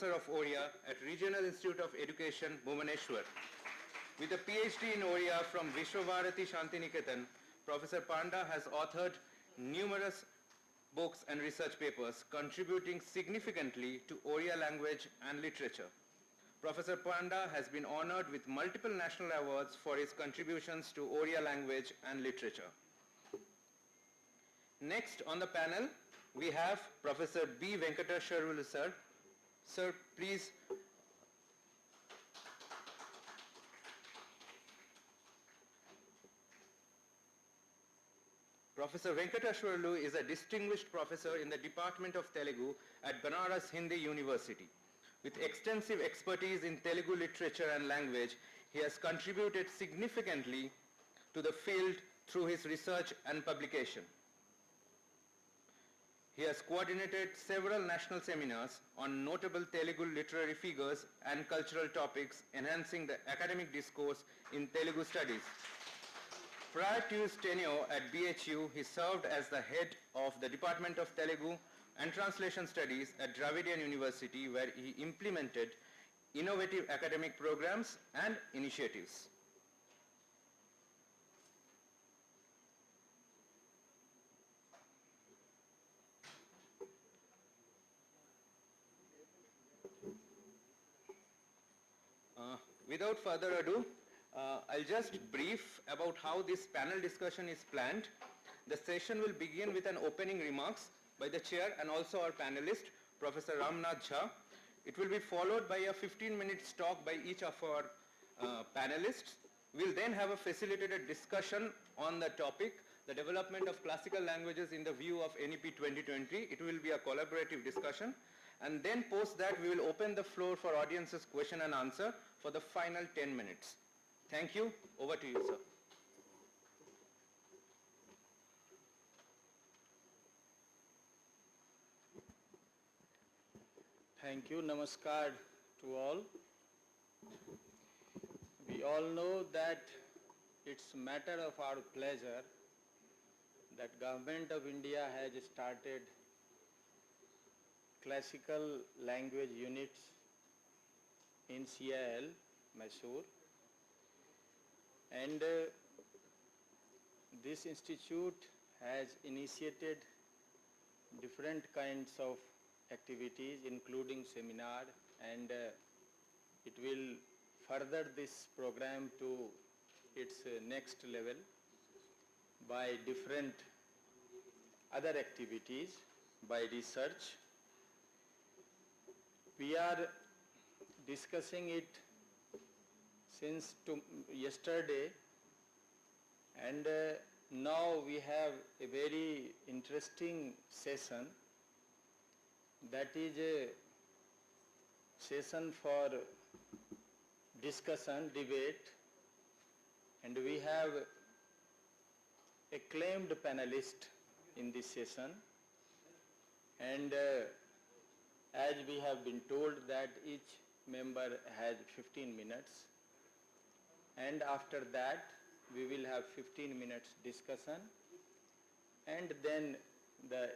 Professor of Oriya at Regional Institute of Education, Bhubaneswar. With a PhD in Oriya from Vishwabharati Shantiniketan, Professor Panda has authored numerous books and research papers contributing significantly to Oriya language and literature. Professor Panda has been honored with multiple national awards for his contributions to Oriya language and literature. Next on the panel, we have Professor B. Venkateshwarlu sir. Sir, please. Professor Venkateshwarlu is a distinguished professor in the Department of Telugu at Banaras Hindu University. With extensive expertise in Telugu literature and language, he has contributed significantly to the field through his research and publication. He has coordinated several national seminars on notable Telugu literary figures and cultural topics, enhancing the academic discourse in Telugu studies. Prior to his tenure at BHU, he served as the head of the Department of Telugu and Translation Studies at Dravidian University, where he implemented innovative academic programs and initiatives. Without further ado, I'll just brief about how this panel discussion is planned. The session will begin with an opening remarks by the chair and also our panelist, Professor Ramnath Jha. It will be followed by a 15-minute talk by each of our panelists. We'll then have a facilitated discussion on the topic, the development of classical languages in the view of NEP 2020. It will be a collaborative discussion. And then post that, we will open the floor for audience's question and answer for the final 10 minutes. Thank you. Over to you, sir. Thank you. Namaskar to all. We all know that it's a matter of our pleasure that Government of India has started classical language units in CIL, Mysore, and this institute has initiated different kinds of activities including seminar, and it will further this program to its next level by different other activities, by research. We are discussing it since yesterday, and now we have a very interesting session, that is a session for discussion, debate, and we have acclaimed panelists in this session, and as we have been told that each member has 15 minutes, and after that we will have 15 minutes discussion, and then the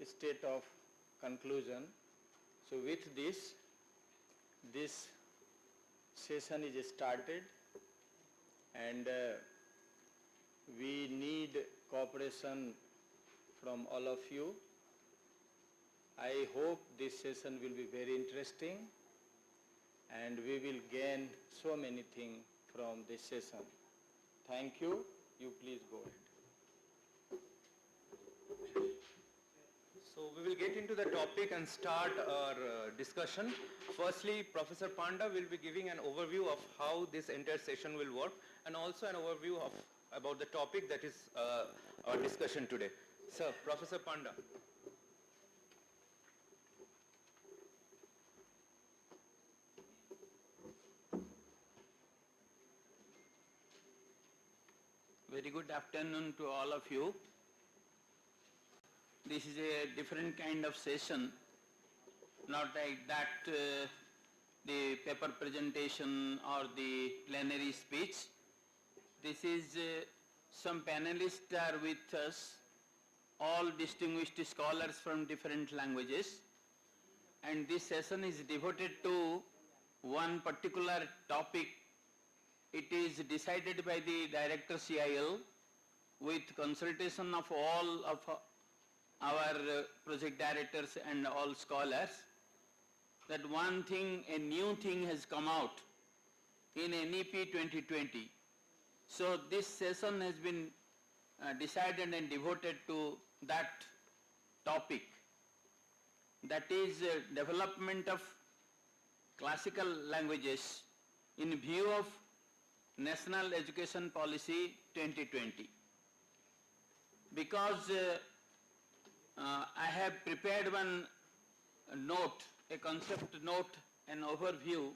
state of conclusion. So with this session is started, and we need cooperation from all of you. I hope this session will be very interesting, and we will gain so many things from this session. Thank you. You please go ahead. So we will get into the topic and start our discussion. Firstly, Professor Panda will be giving an overview of how this entire session will work, and also an overview of about the topic that is our discussion today. Sir, Professor Panda. Very good afternoon to all of you. This is a different kind of session, not like that the paper presentation or the plenary speech. This is some panelists are with us, all distinguished scholars from different languages, and this session is devoted to one particular topic. It is decided by the Director CIL with consultation of all of our project directors and all scholars, that one thing, a new thing has come out in NEP 2020. So this session has been decided and devoted to that topic, that is development of classical languages in view of National Education Policy 2020. Because I have prepared one note, a concept note, an overview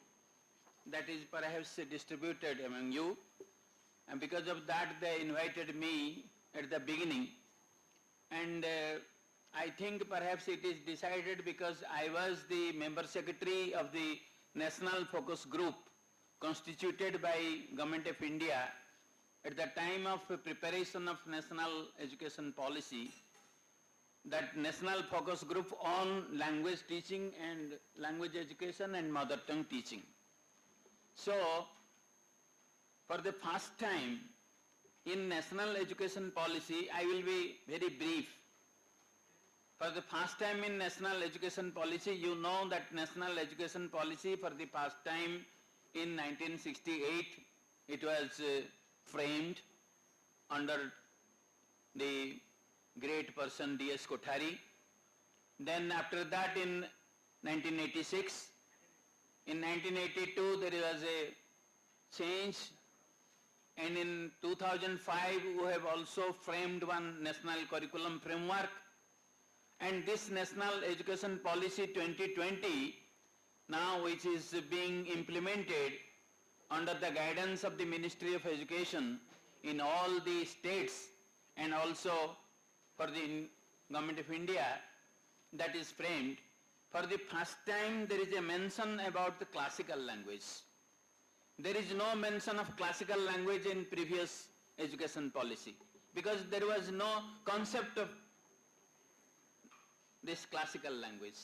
that is perhaps distributed among you, and because of that they invited me at the beginning, and I think perhaps it is decided because I was the member secretary of the National Focus Group constituted by Government of India at the time of preparation of National Education Policy, that National Focus Group on language teaching and language education and mother tongue teaching. So, for the first time in National Education Policy, I will be very brief. For the first time in National Education Policy, you know that National Education Policy for the first time in 1968, it was framed under the great person D.S. Kothari. Then after that in 1986, in 1982 there was a change, and in 2005 we have also framed one national curriculum framework, and this National Education Policy 2020 now, which is being implemented under the guidance of the Ministry of Education in all the states and also for the Government of India, that is framed. For the first time there is a mention about the classical language. There is no mention of classical language in previous education policy because there was no concept of this classical language.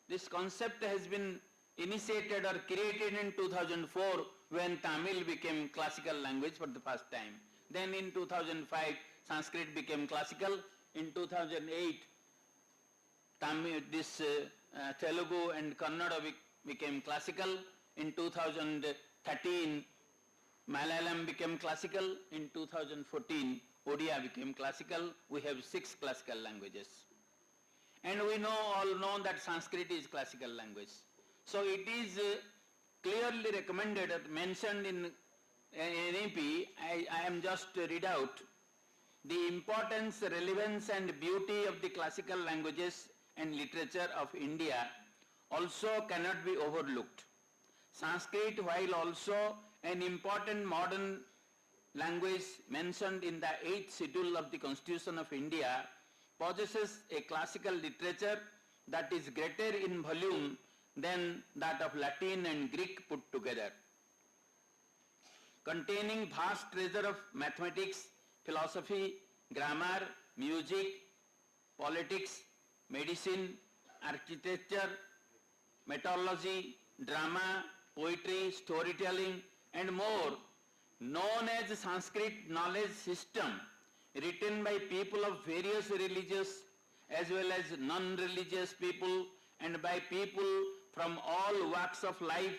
This concept has been initiated or created in 2004 when Tamil became classical language for the first time. Then in 2005 Sanskrit became classical. In 2008 Telugu and Kannada became classical. In 2013 Malayalam became classical. In 2014 Odia became classical. We have 6 classical languages. And we all know that Sanskrit is classical language. So it is clearly recommended, mentioned in NEP, I am just read out, the importance, relevance and beauty of the classical languages and literature of India also cannot be overlooked. Sanskrit, while also an important modern language mentioned in the 8th schedule of the Constitution of India, possesses a classical literature that is greater in volume than that of Latin and Greek put together, containing vast treasure of mathematics, philosophy, grammar, music, politics, medicine, architecture, metallurgy, drama, poetry, storytelling and more, known as Sanskrit knowledge system, written by people of various religious as well as non-religious people and by people from all walks of life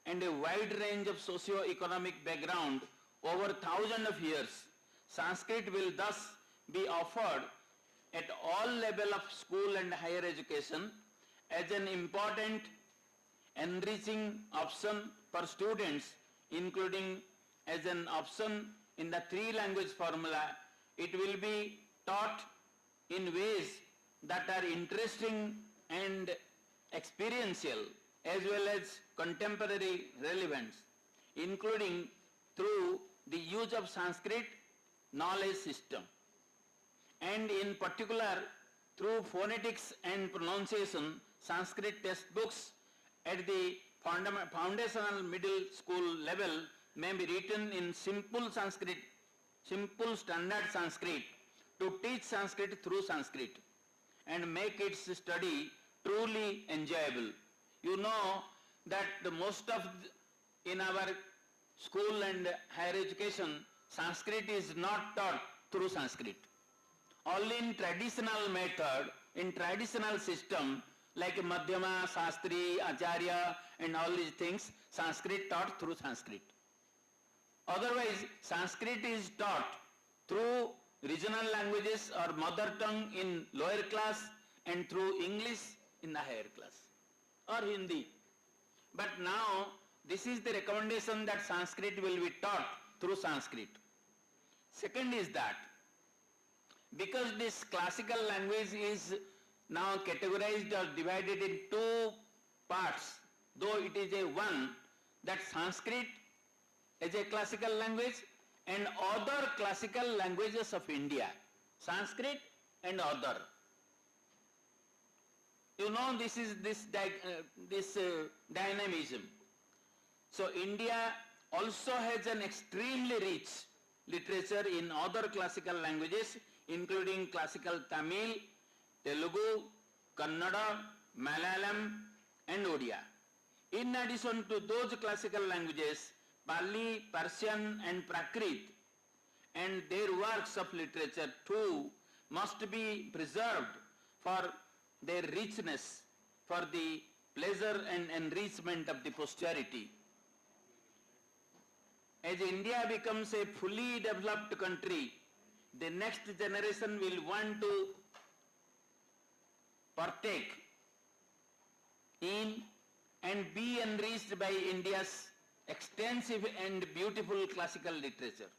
and a wide range of socio-economic background over thousands of years. Sanskrit will thus be offered at all level of school and higher education as an important enriching option for students, including as an option in the 3-language formula. It will be taught in ways that are interesting and experiential as well as contemporary relevance, including through the use of Sanskrit knowledge system, and in particular through phonetics and pronunciation. Sanskrit textbooks at the foundational middle school level may be written in simple Sanskrit, simple standard Sanskrit, to teach Sanskrit through Sanskrit and make its study truly enjoyable. You know that the most of in our school and higher education, Sanskrit is not taught through Sanskrit. Only in traditional method, in traditional system, like Madhyama, Shastri, Acharya and all these things, Sanskrit taught through Sanskrit. Otherwise, Sanskrit is taught through regional languages or mother tongue in lower class and through English in the higher class or Hindi. But now, this is the recommendation that Sanskrit will be taught through Sanskrit. Second is that, because this classical language is now categorized or divided in two parts, though it is a one, that Sanskrit is a classical language and other classical languages of India, Sanskrit and other. You know, this is this dynamism. So India also has an extremely rich literature in other classical languages, including classical Tamil, Telugu, Kannada, Malayalam and Odia. In addition to those classical languages, Pali, Persian and Prakrit and their works of literature too must be preserved for their richness, for the pleasure and enrichment of the posterity. As India becomes a fully developed country, the next generation will want to partake in and be enriched by India's extensive and beautiful classical literature.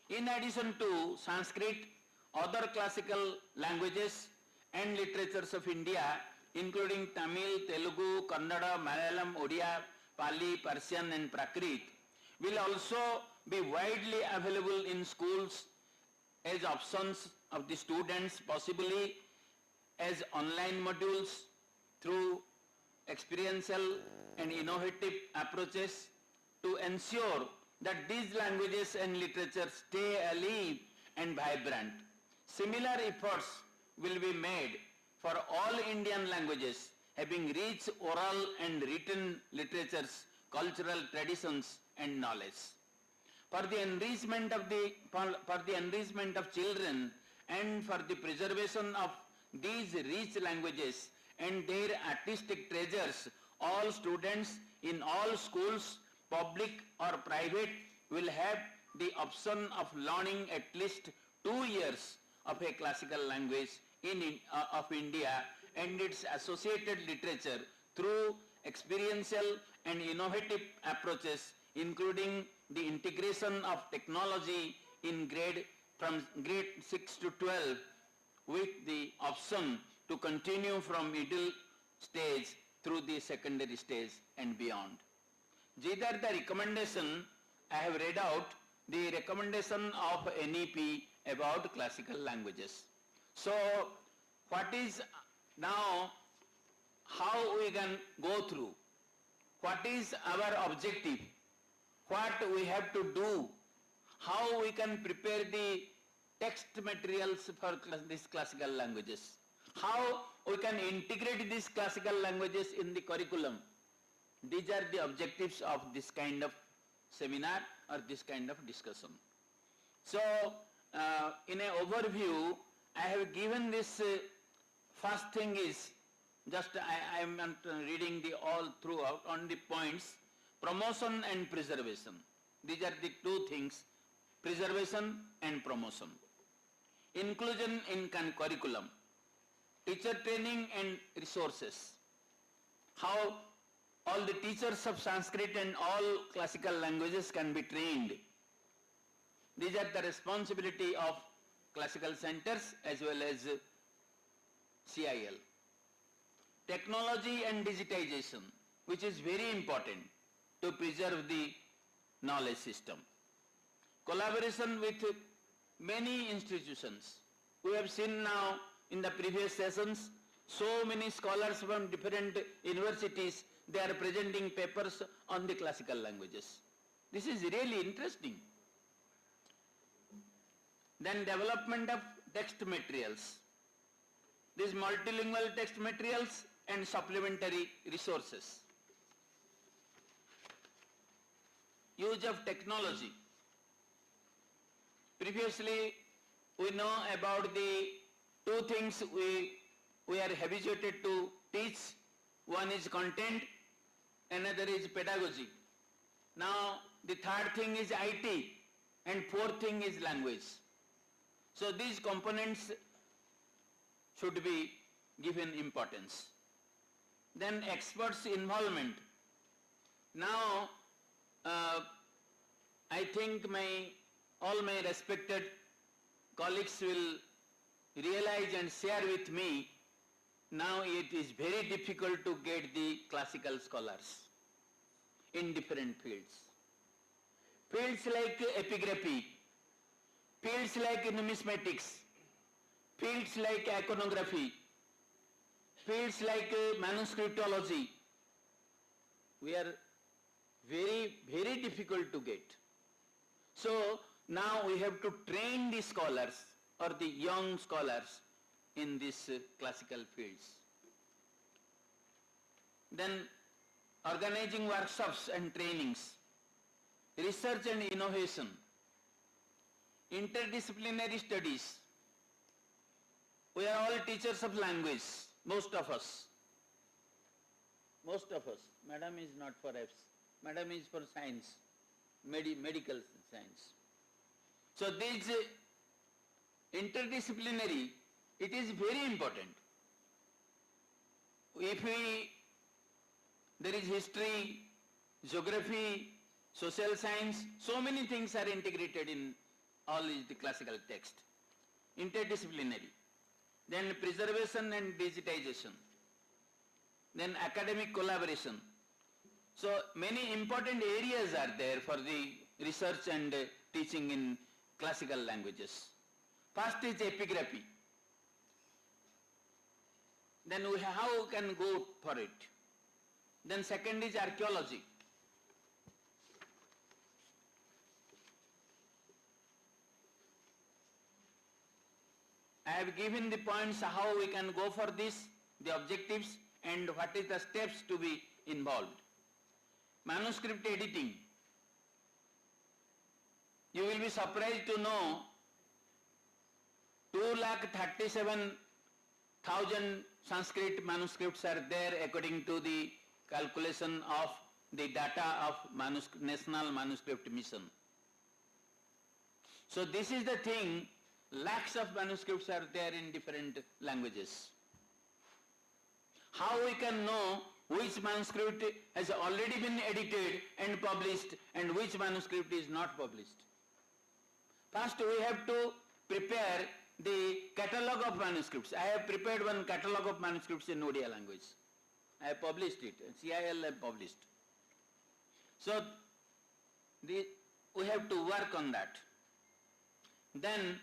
In addition to Sanskrit, other classical languages and literatures of India, including Tamil, Telugu, Kannada, Malayalam, Odia, Pali, Persian and Prakrit, will also be widely available in schools as options of the students, possibly as online modules through experiential and innovative approaches to ensure that these languages and literature stay alive and vibrant. Similar efforts will be made for all Indian languages having rich oral and written literatures, cultural traditions and knowledge. For the enrichment of children and for the preservation of these rich languages and their artistic treasures, all students in all schools, public or private, will have the option of learning at least 2 years of a classical language of India and its associated literature through experiential and innovative approaches, including the integration of technology in from grade 6 to 12 with the option to continue from middle stage through the secondary stage and beyond. These are the recommendation I have read out, the recommendation of NEP about classical languages. So what is now, how we can go through, what is our objective, what we have to do, how we can prepare the text materials for these classical languages, how we can integrate these classical languages in the curriculum. These are the objectives of this kind of seminar or this kind of discussion. So, in an overview, I have given this first thing is, just I am not reading the all throughout on the points, promotion and preservation. These are the two things, preservation and promotion. Inclusion in curriculum, teacher training and resources, how all the teachers of Sanskrit and all classical languages can be trained. These are the responsibility of classical centers as well as CIL. Technology and digitization, which is very important to preserve the knowledge system. Collaboration with many institutions. We have seen now in the previous sessions, so many scholars from different universities, they are presenting papers on the classical languages. This is really interesting. Then development of text materials. These multilingual text materials and supplementary resources. Use of technology. Previously, we know about the two things we are habituated to teach. One is content, another is pedagogy. Now, the third thing is IT, and fourth thing is language. So these components should be given importance. Then experts' involvement. Now, I think all my respected colleagues will realize and share with me, now it is very difficult to get the classical scholars in different fields. Fields like epigraphy, fields like numismatics, fields like iconography, fields like manuscriptology, we are very, very difficult to get. So now we have to train the scholars or the young scholars in these classical fields. Then organizing workshops and trainings, research and innovation, interdisciplinary studies. We are all teachers of language, most of us. Most of us. Madam is not for Fs. Madam is for science, medical science. So these interdisciplinary, it is very important. If there is history, geography, social science, so many things are integrated in all the classical text. Interdisciplinary. Then preservation and digitization. Then academic collaboration. So many important areas are there for the research and teaching in classical languages. First is epigraphy. Then how can go for it? Then second is archaeology. I have given the points how we can go for this, the objectives, and what is the steps to be involved. Manuscript editing. You will be surprised to know 237,000 Sanskrit manuscripts are there according to the calculation of the data of National Manuscript Mission. So this is the thing, lakhs of manuscripts are there in different languages. How we can know which manuscript has already been edited and published and which manuscript is not published? First we have to prepare the catalogue of manuscripts. I have prepared one catalogue of manuscripts in Odia language. I have published it, CIL have published. So we have to work on that. Then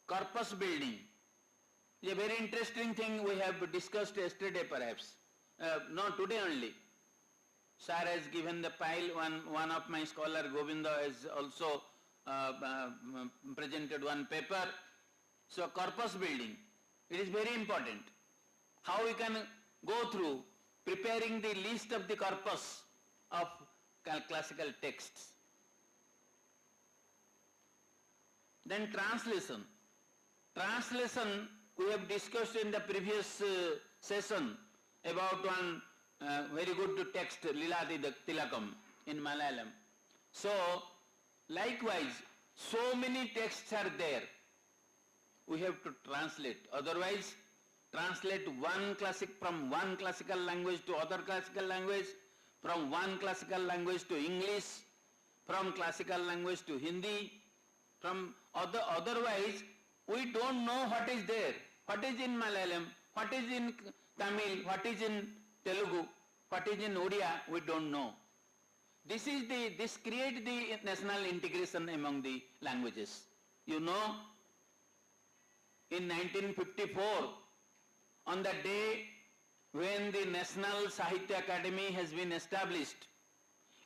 corpus building. A very interesting thing we have discussed yesterday perhaps. No, today only. Sir has given the pile, one of my scholar, Govinda, has also presented one paper. So corpus building, it is very important. How we can go through preparing the list of the corpus of classical texts. Then translation. Translation we have discussed in the previous session about one very good text, Lilati Tilakam in Malayalam. So, likewise, so many texts are there. We have to translate. Otherwise, translate from one classical language to other classical language, from one classical language to English, from classical language to Hindi, from otherwise, we don't know what is there. What is in Malayalam, what is in Tamil, what is in Telugu, what is in Odia, we don't know. This creates the national integration among the languages. You know, in 1954, on the day when the National Sahitya Academy has been established,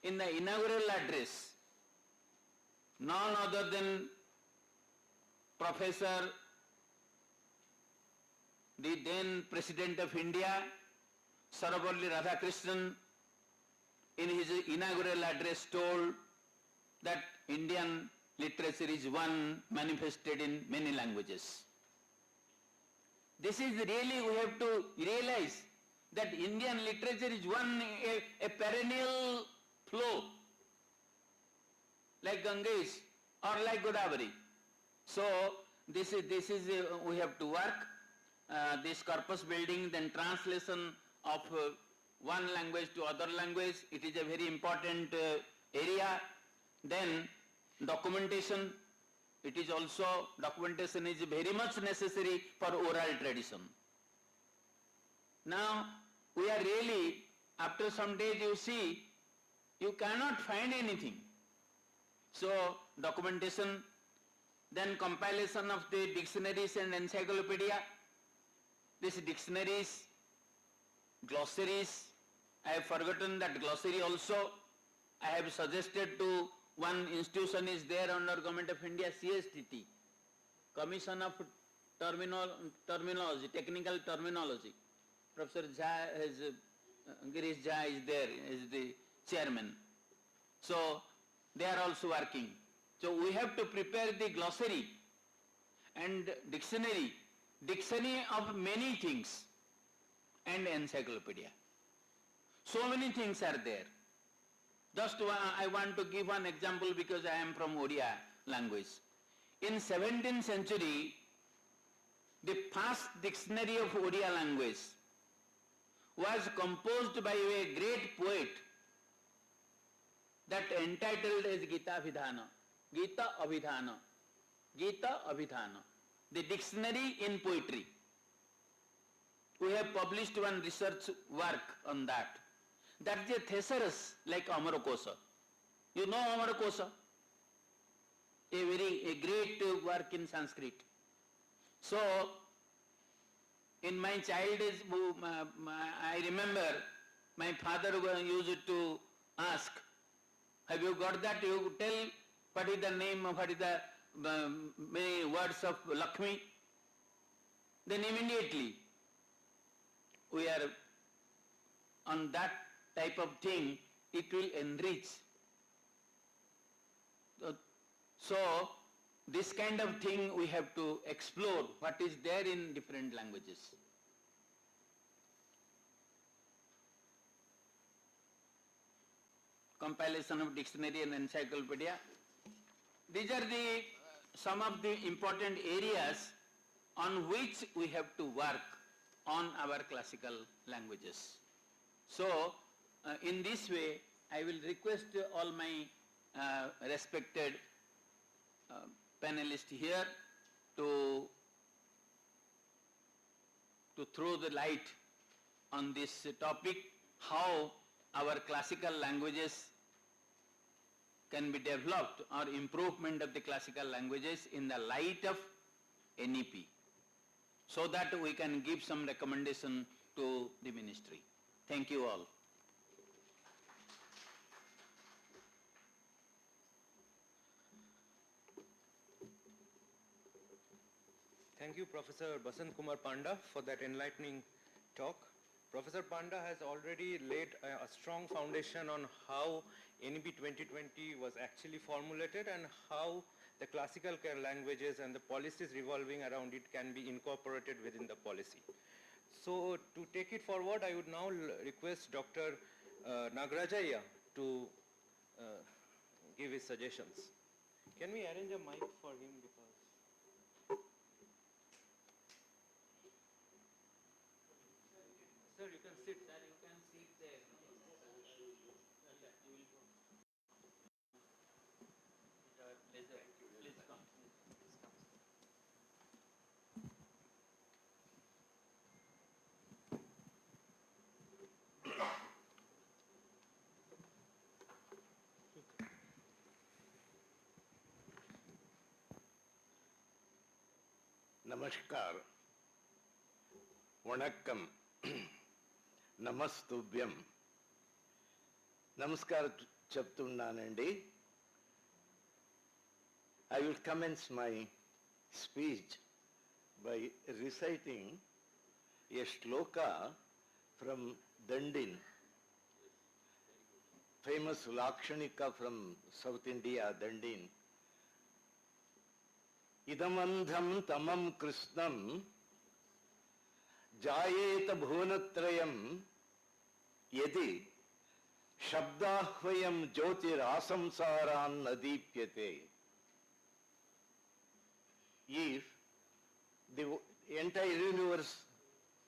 in the inaugural address, none other than Professor the then President of India, Sarvepalli Radhakrishnan, in his inaugural address told that Indian literature is one manifested in many languages. This is really, we have to realize that Indian literature is a perennial flow, like Ganges or like Godavari. So this is we have to work. This corpus building, then translation of one language to other language, it is a very important area. Then documentation, it is also, documentation is very much necessary for oral tradition. Now, we are really, after some days you see, you cannot find anything. So, documentation, then compilation of the dictionaries and encyclopedia, these dictionaries, glossaries, I have forgotten that glossary also. I have suggested to one institution is there under Government of India, CSTT, Commission of Terminology, Technical Terminology. Professor Jha is, Girish Jha is there, is the chairman. So they are also working. So we have to prepare the glossary and dictionary of many things and encyclopedia. So many things are there. Just I want to give one example because I am from Odia language. In 17th century, the first dictionary of Odia language was composed by a great poet that entitled as Gita Abhidhana, the dictionary in poetry. We have published one research work on that. That is a thesaurus like Amarkosa. You know Amarkosa? A great work in Sanskrit. So, in my childhood, I remember my father used to ask, have you got that? You tell what is the name, what is the many words of Lakshmi? Then immediately we are on that type of thing, it will enrich. So this kind of thing we have to explore what is there in different languages. Compilation of dictionary and encyclopedia. These are some of the important areas on which we have to work on our classical languages. So, in this way, I will request all my respected panelists here to throw the light on this topic, how our classical languages can be developed or improvement of the classical languages in the light of NEP, so that we can give some recommendation to the ministry. Thank you all. Thank you, Professor Basant Kumar Panda, for that enlightening talk. Professor Panda has already laid a strong foundation on how NEP 2020 was actually formulated and how the classical languages and the policies revolving around it can be incorporated within the policy. So to take it forward, I would now request Dr. Nagarajaya to give his suggestions. Can we arrange a mic for him? Sir, you can sit. Sir, you can sit there. Please come. Namaskar, Vanakkam, Namastubhyam. Namaskar Chaptunnanandi. I will commence my speech by reciting a shloka from Dandin, famous Lakshanika from South India, Dandin. Idamandham tamam krishnam jayeta bhunatrayam yadi shabdahvayam jyotir asamsaran nadipyate. If the entire universe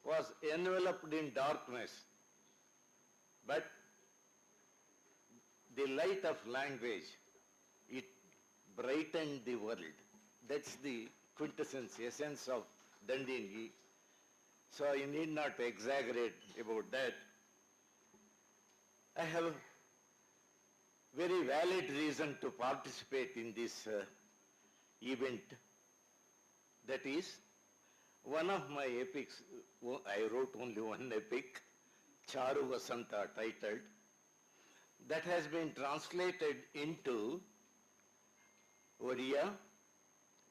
was enveloped in darkness, but the light of language, it brightened the world. That's the quintessence, essence of Dandini. So I need not exaggerate about that. I have very valid reason to participate in this event. That is, one of my epics, I wrote only one epic, Charu Vasanta titled, that has been translated into Odia.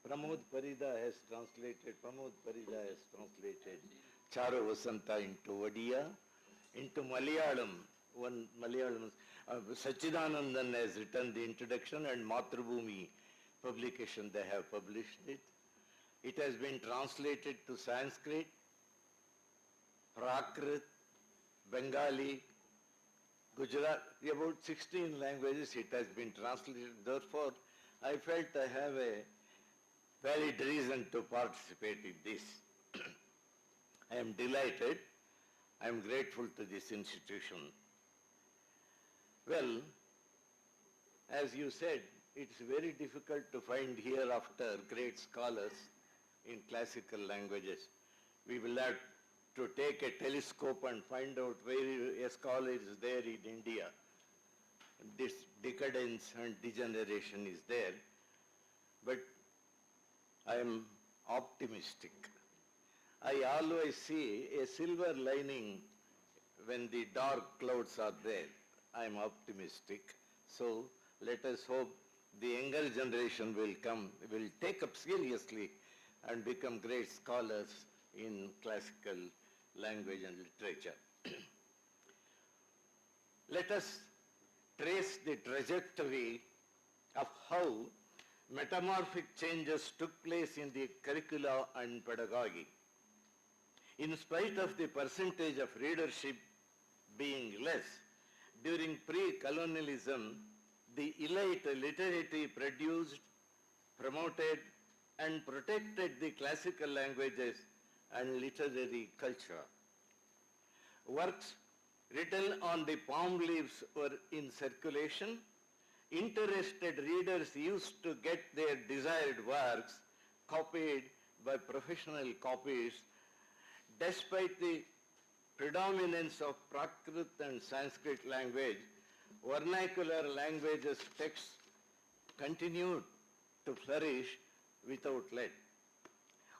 Pramod Parida has translated Charu Vasanta into Odia, into Malayalam. One Malayalam, Sachidanandan has written the introduction, and Matrubhumi publication, they have published it. It has been translated to Sanskrit, Prakrit, Bengali, Gujarat, about 16 languages it has been translated. Therefore, I felt I have a valid reason to participate in this. I am delighted. I am grateful to this institution. Well, as you said, it's very difficult to find hereafter great scholars in classical languages. We will have to take a telescope and find out where a scholar is there in India. This decadence and degeneration is there. But I am optimistic. I always see a silver lining when the dark clouds are there. I am optimistic. So let us hope the younger generation will take up seriously and become great scholars in classical language and literature. Let us trace the trajectory of how metamorphic changes took place in the curricula and pedagogy. In spite of the percentage of readership being less, during pre-colonialism, the elite literati produced, promoted, and protected the classical languages and literary culture. Works written on the palm leaves were in circulation. Interested readers used to get their desired works copied by professional copiers. Despite the predominance of Prakrit and Sanskrit language, vernacular languages texts continued to flourish without let.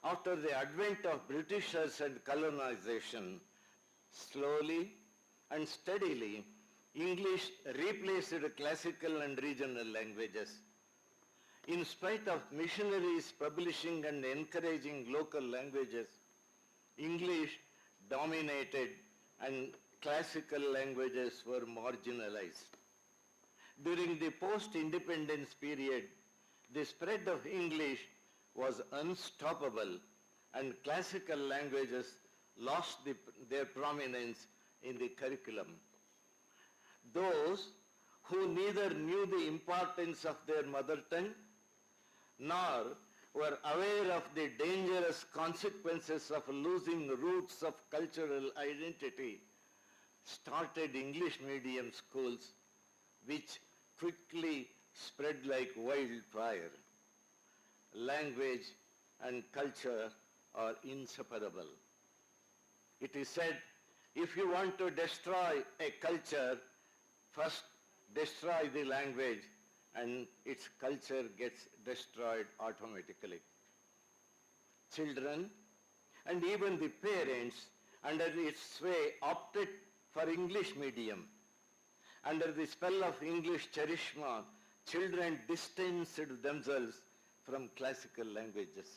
After the advent of Britishers and colonization, slowly and steadily, English replaced classical and regional languages. In spite of missionaries publishing and encouraging local languages, English dominated and classical languages were marginalized. During the post-independence period, the spread of English was unstoppable and classical languages lost their prominence in the curriculum. Those who neither knew the importance of their mother tongue nor were aware of the dangerous consequences of losing roots of cultural identity started English medium schools, which quickly spread like wildfire. Language and culture are inseparable. It is said, if you want to destroy a culture, first destroy the language and its culture gets destroyed automatically. Children and even the parents under its sway opted for English medium. Under the spell of English charishma, children distanced themselves from classical languages.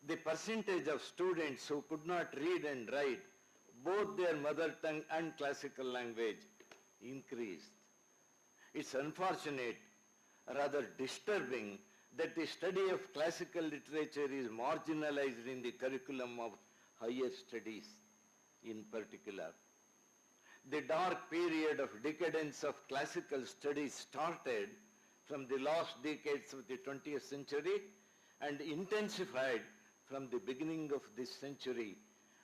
the percentage of students who could not read and write both their mother tongue and classical language increased. It's unfortunate, rather disturbing, that the study of classical literature is marginalized in the curriculum of higher studies in particular. The dark period of decadence of classical studies started from the last decades of the 20th century and intensified from the beginning of this century,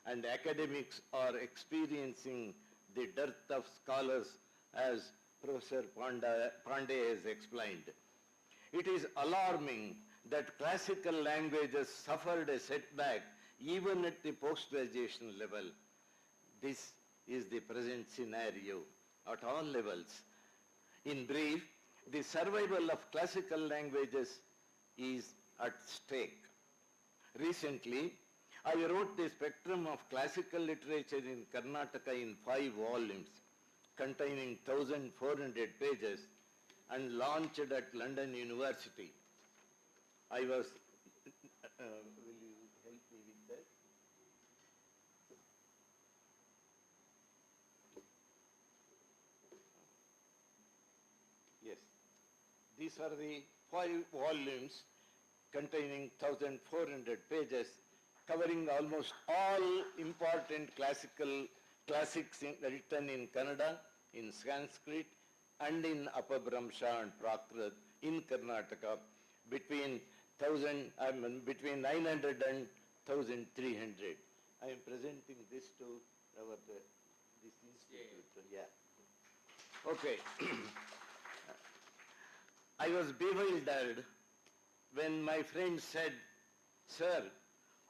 and academics are experiencing the dearth of scholars, as Professor Pandey has explained. It is alarming that classical languages suffered a setback even at the post-graduation level. This is the present scenario at all levels. In brief, the survival of classical languages is at stake. Recently, I wrote the spectrum of classical literature in Karnataka in 5 volumes containing 1,400 pages and launched at London University. I was, will you help me with that? Yes. These are the 5 volumes containing 1,400 pages, covering almost all important classics written in Kannada, in Sanskrit, and in Apabhramsha and Prakrit in Karnataka between 900 and 1,300. I am presenting this to this institute. Yeah. Okay. I was bewildered when my friend said, "Sir,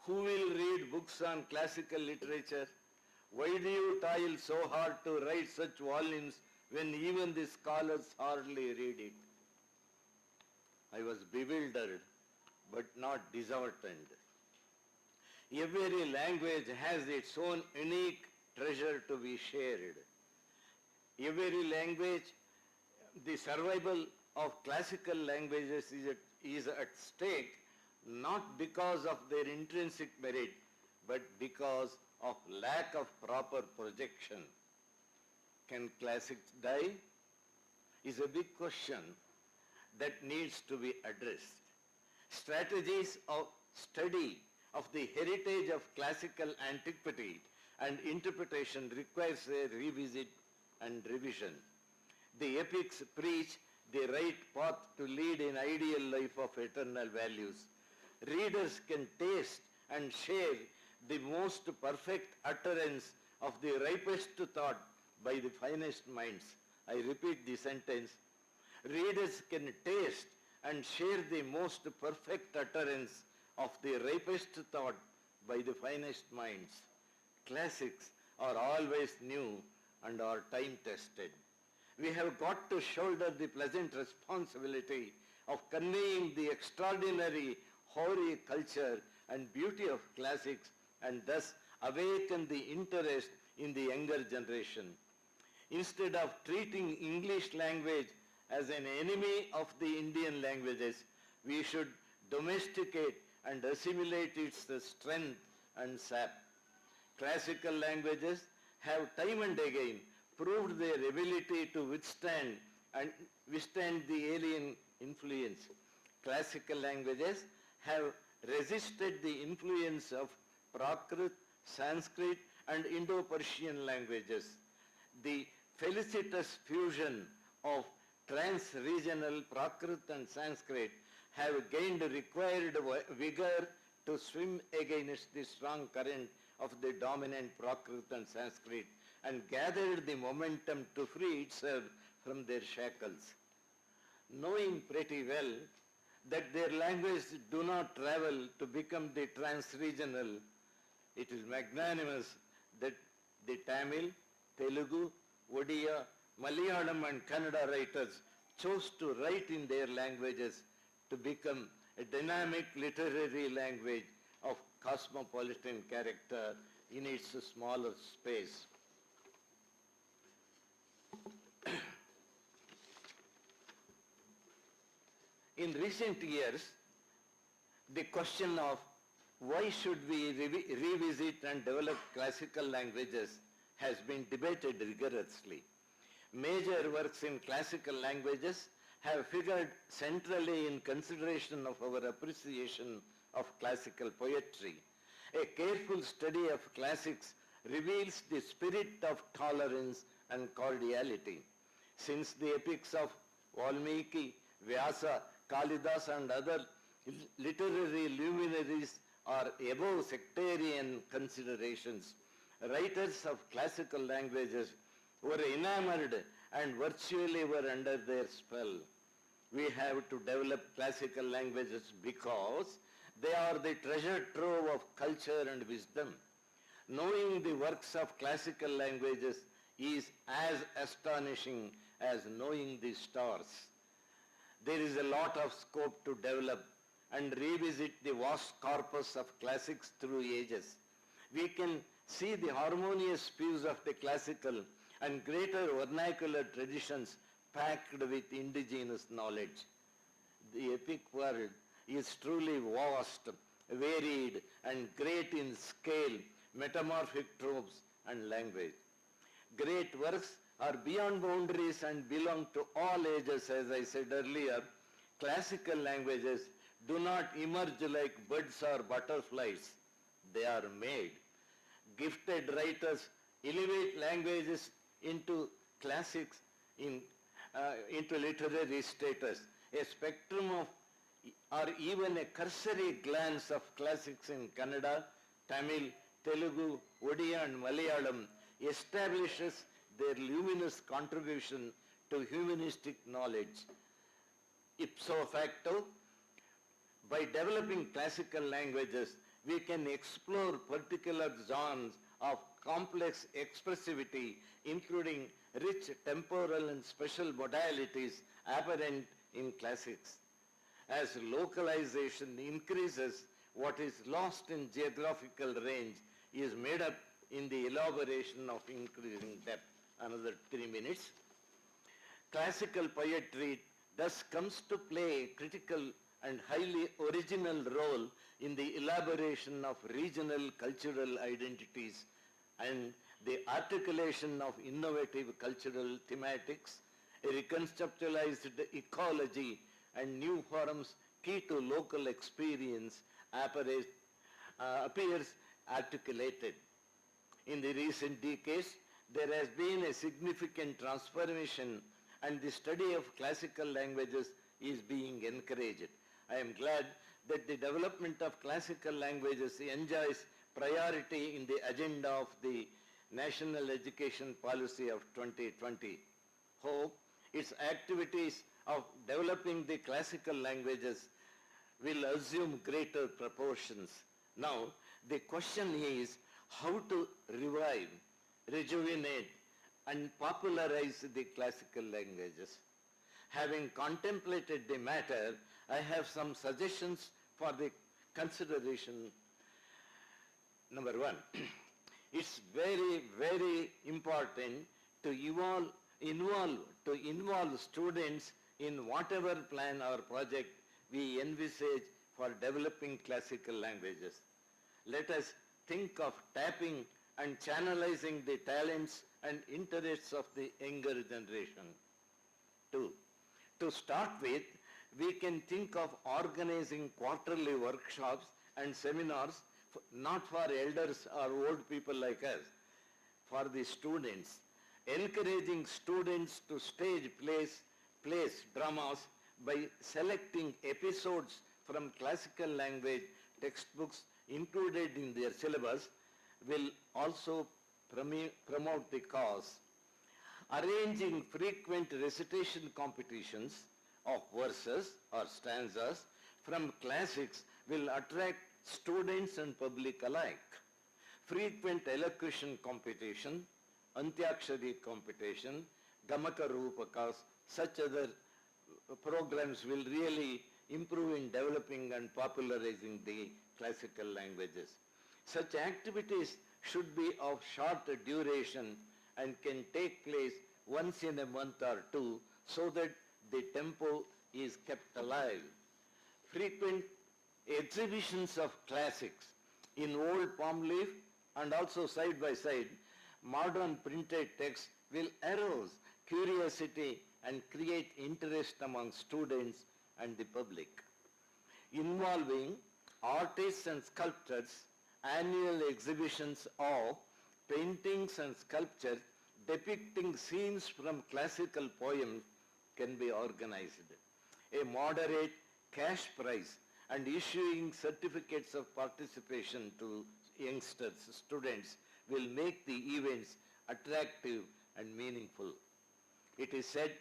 who will read books on classical literature? Why do you toil so hard to write such volumes when even the scholars hardly read it?" I was bewildered, but not disheartened. Every language has its own unique treasure to be shared. Every language, the survival of classical languages is at stake, not because of their intrinsic merit, but because of lack of proper projection. Can classics die? Is a big question that needs to be addressed. Strategies of study of the heritage of classical antiquity and interpretation requires a revisit and revision. The epics preach the right path to lead an ideal life of eternal values. Readers can taste and share the most perfect utterance of the ripest thought by the finest minds. I repeat the sentence. Readers can taste and share the most perfect utterance of the ripest thought by the finest minds. Classics are always new and are time-tested. We have got to shoulder the pleasant responsibility of conveying the extraordinary hoary culture and beauty of classics and thus awaken the interest in the younger generation. Instead of treating English language as an enemy of the Indian languages, we should domesticate and assimilate its strength and sap. Classical languages have time and again proved their ability to withstand the alien influence. Classical languages have resisted the influence of Prakrit, Sanskrit, and Indo-Persian languages. The felicitous fusion of trans-regional Prakrit and Sanskrit have gained required vigor to swim against the strong current of the dominant Prakrit and Sanskrit and gathered the momentum to free itself from their shackles. Knowing pretty well that their languages do not travel to become the trans-regional, it is magnanimous that the Tamil, Telugu, Odia, Malayalam and Kannada writers chose to write in their languages to become a dynamic literary language of cosmopolitan character in its smaller space. In recent years, the question of why should we revisit and develop classical languages has been debated rigorously. Major works in classical languages have figured centrally in consideration of our appreciation of classical poetry. A careful study of classics reveals the spirit of tolerance and cordiality. Since the epics of Valmiki, Vyasa, Kalidas and other literary luminaries are above sectarian considerations, writers of classical languages were enamored and virtually were under their spell. We have to develop classical languages because they are the treasure trove of culture and wisdom. Knowing the works of classical languages is as astonishing as knowing the stars. There is a lot of scope to develop and revisit the vast corpus of classics through ages. We can see the harmonious views of the classical and greater vernacular traditions packed with indigenous knowledge. The epic world is truly vast, varied, and great in scale, metamorphic tropes, and language. Great works are beyond boundaries and belong to all ages, as I said earlier. Classical languages do not emerge like birds or butterflies. They are made. Gifted writers elevate languages into classics, into literary status. A spectrum of, or even a cursory glance of classics in Kannada, Tamil, Telugu, Odia and Malayalam establishes their luminous contribution to humanistic knowledge. Ipso facto, by developing classical languages, we can explore particular zones of complex expressivity, including rich temporal and spatial modalities apparent in classics. As localization increases, what is lost in geographical range is made up in the elaboration of increasing depth. Another 3 minutes. Classical poetry thus comes to play a critical and highly original role in the elaboration of regional cultural identities and the articulation of innovative cultural thematics, a reconceptualized ecology and new forms key to local experience appears articulated. In the recent decades, there has been a significant transformation and the study of classical languages is being encouraged. I am glad that the development of classical languages enjoys priority in the agenda of the National Education Policy of 2020. Hope its activities of developing the classical languages will assume greater proportions. Now, the question is how to revive, rejuvenate, and popularize the classical languages. Having contemplated the matter, I have some suggestions for the consideration. Number one, it's very, very important to involve students in whatever plan or project we envisage for developing classical languages. Let us think of tapping and channelizing the talents and interests of the younger generation. Two, to start with, we can think of organizing quarterly workshops and seminars, not for elders or old people like us, for the students, encouraging students to stage plays dramas by selecting episodes from classical language textbooks included in their syllabus will also promote the cause. Arranging frequent recitation competitions of verses or stanzas from classics will attract students and public alike. Frequent elocution competition, Antyakshari competition, Gamaka Rupakas, such other programs will really improve in developing and popularizing the classical languages. Such activities should be of short duration and can take place once in a month or two so that the tempo is kept alive. Frequent exhibitions of classics in old palm leaf and also side by side, modern printed text will arouse curiosity and create interest among students and the public. Involving artists and sculptors, annual exhibitions of paintings and sculptures depicting scenes from classical poems can be organized. A moderate cash prize and issuing certificates of participation to youngsters, students, will make the events attractive and meaningful. It is said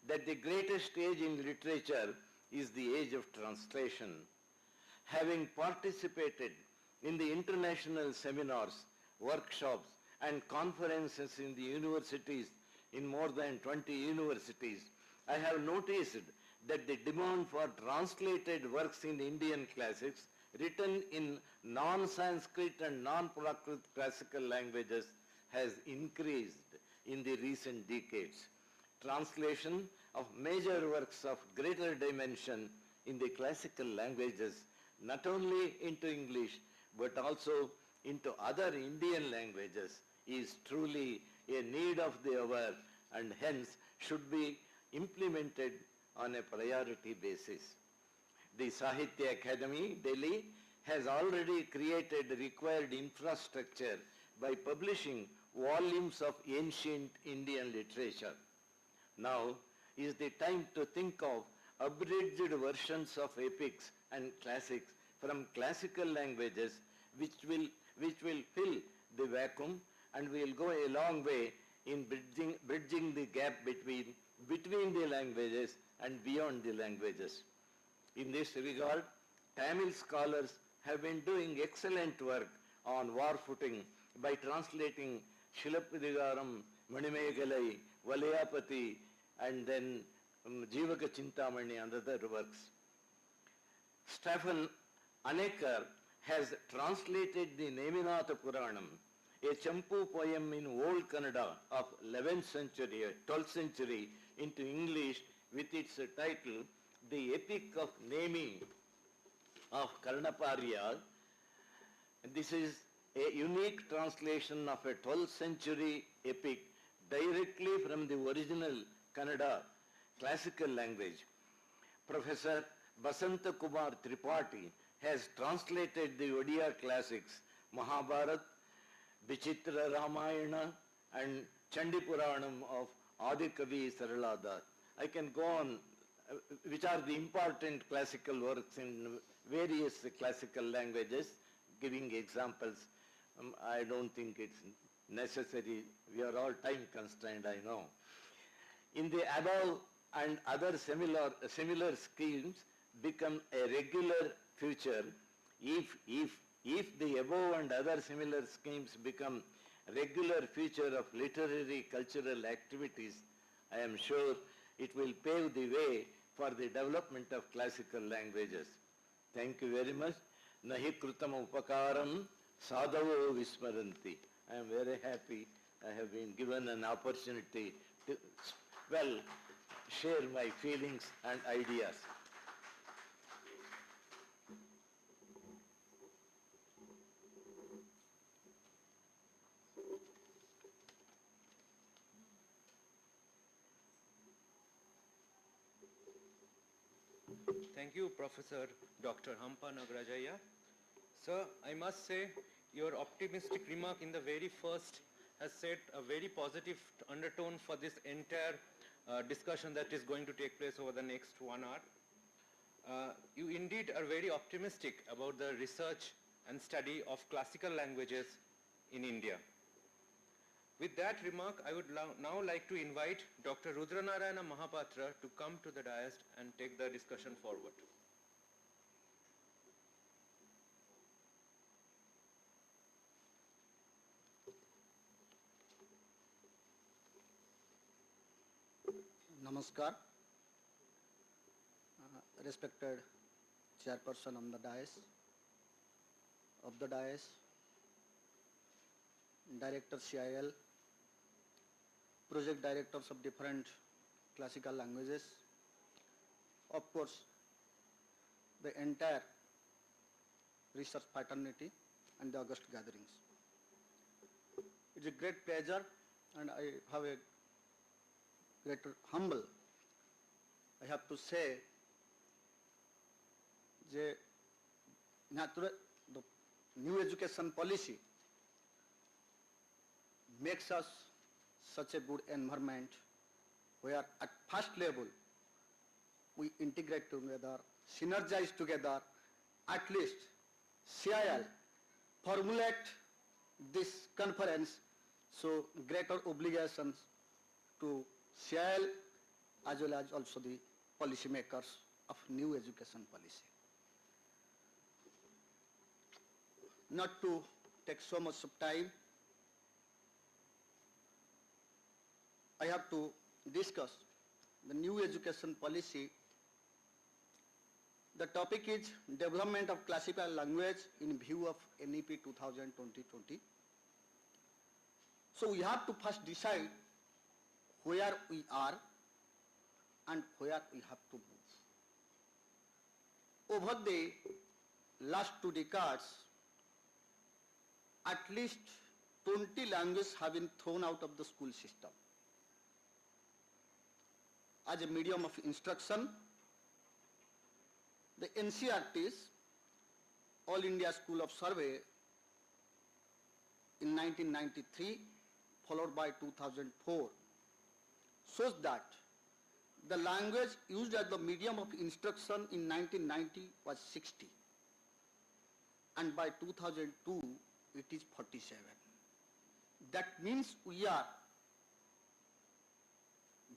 that the greatest age in literature is the age of translation. Having participated in the international seminars, workshops, and conferences in the universities, in more than 20 universities, I have noticed that the demand for translated works in Indian classics written in non-Sanskrit and non-Prakrit classical languages has increased in the recent decades. Translation of major works of greater dimension in the classical languages, not only into English but also into other Indian languages, is truly a need of the hour and hence should be implemented on a priority basis. The Sahitya Academy, Delhi, has already created required infrastructure by publishing volumes of ancient Indian literature. Now is the time to think of abridged versions of epics and classics from classical languages which will fill the vacuum and will go a long way in bridging the gap between the languages and beyond the languages. In this regard, Tamil scholars have been doing excellent work on war footing by translating Shilapadigaram, Manimegalai, Valayapati, and then Jivaka Chintamani and other works. Stephen Anekar has translated the Neminatha Puranam, a Champu poem in Old Kannada of 11th century, 12th century, into English with its title, The Epic of Naming of Karnaparya. This is a unique translation of a 12th century epic directly from the original Kannada classical language. Professor Basanta Kumar Tripathi has translated the Odia classics Mahabharat, Vichitra Ramayana and Chandi Puranam of Adikavi Saralada. I can go on, which are the important classical works in various classical languages, giving examples. I don't think it's necessary. We are all time constrained, I know. In the above and other similar schemes become a regular feature if the above and other similar schemes become regular feature of literary cultural activities, I am sure it will pave the way for the development of classical languages. Thank you very much. Nahi krutam upakaram sadhavo vismaranti. I am very happy I have been given an opportunity to, share my feelings and ideas. Thank you, Professor Dr. Hampa Nagarajaya. Sir, I must say your optimistic remark in the very first has set a very positive undertone for this entire discussion that is going to take place over the next 1 hour. You indeed are very optimistic about the research and study of classical languages in India. With that remark, I would now like to invite Dr. Rudranarayana Mahapatra to come to the dais and take the discussion forward. Namaskar, respected chairperson on the dais, director CIL, project directors of different classical languages, of course, the entire research fraternity, and the August gatherings. It's a great pleasure, and I have a great humble, I have to say, the new education policy makes us such a good environment where at first level we integrate together, synergize together, at least CIL formulate this conference, so greater obligations to CIL as well as also the policy makers of new education policy. Not to take so much of time, I have to discuss the new education policy. The topic is development of classical language in view of NEP 2020. So we have to first decide where we are and where we have to move. Over the last 2 decades, at least 20 languages have been thrown out of the school system as a medium of instruction. The NCERT's All India School of Survey in 1993 followed by 2004 shows that the language used as the medium of instruction in 1990 was 60 and by 2002 it is 47. That means we are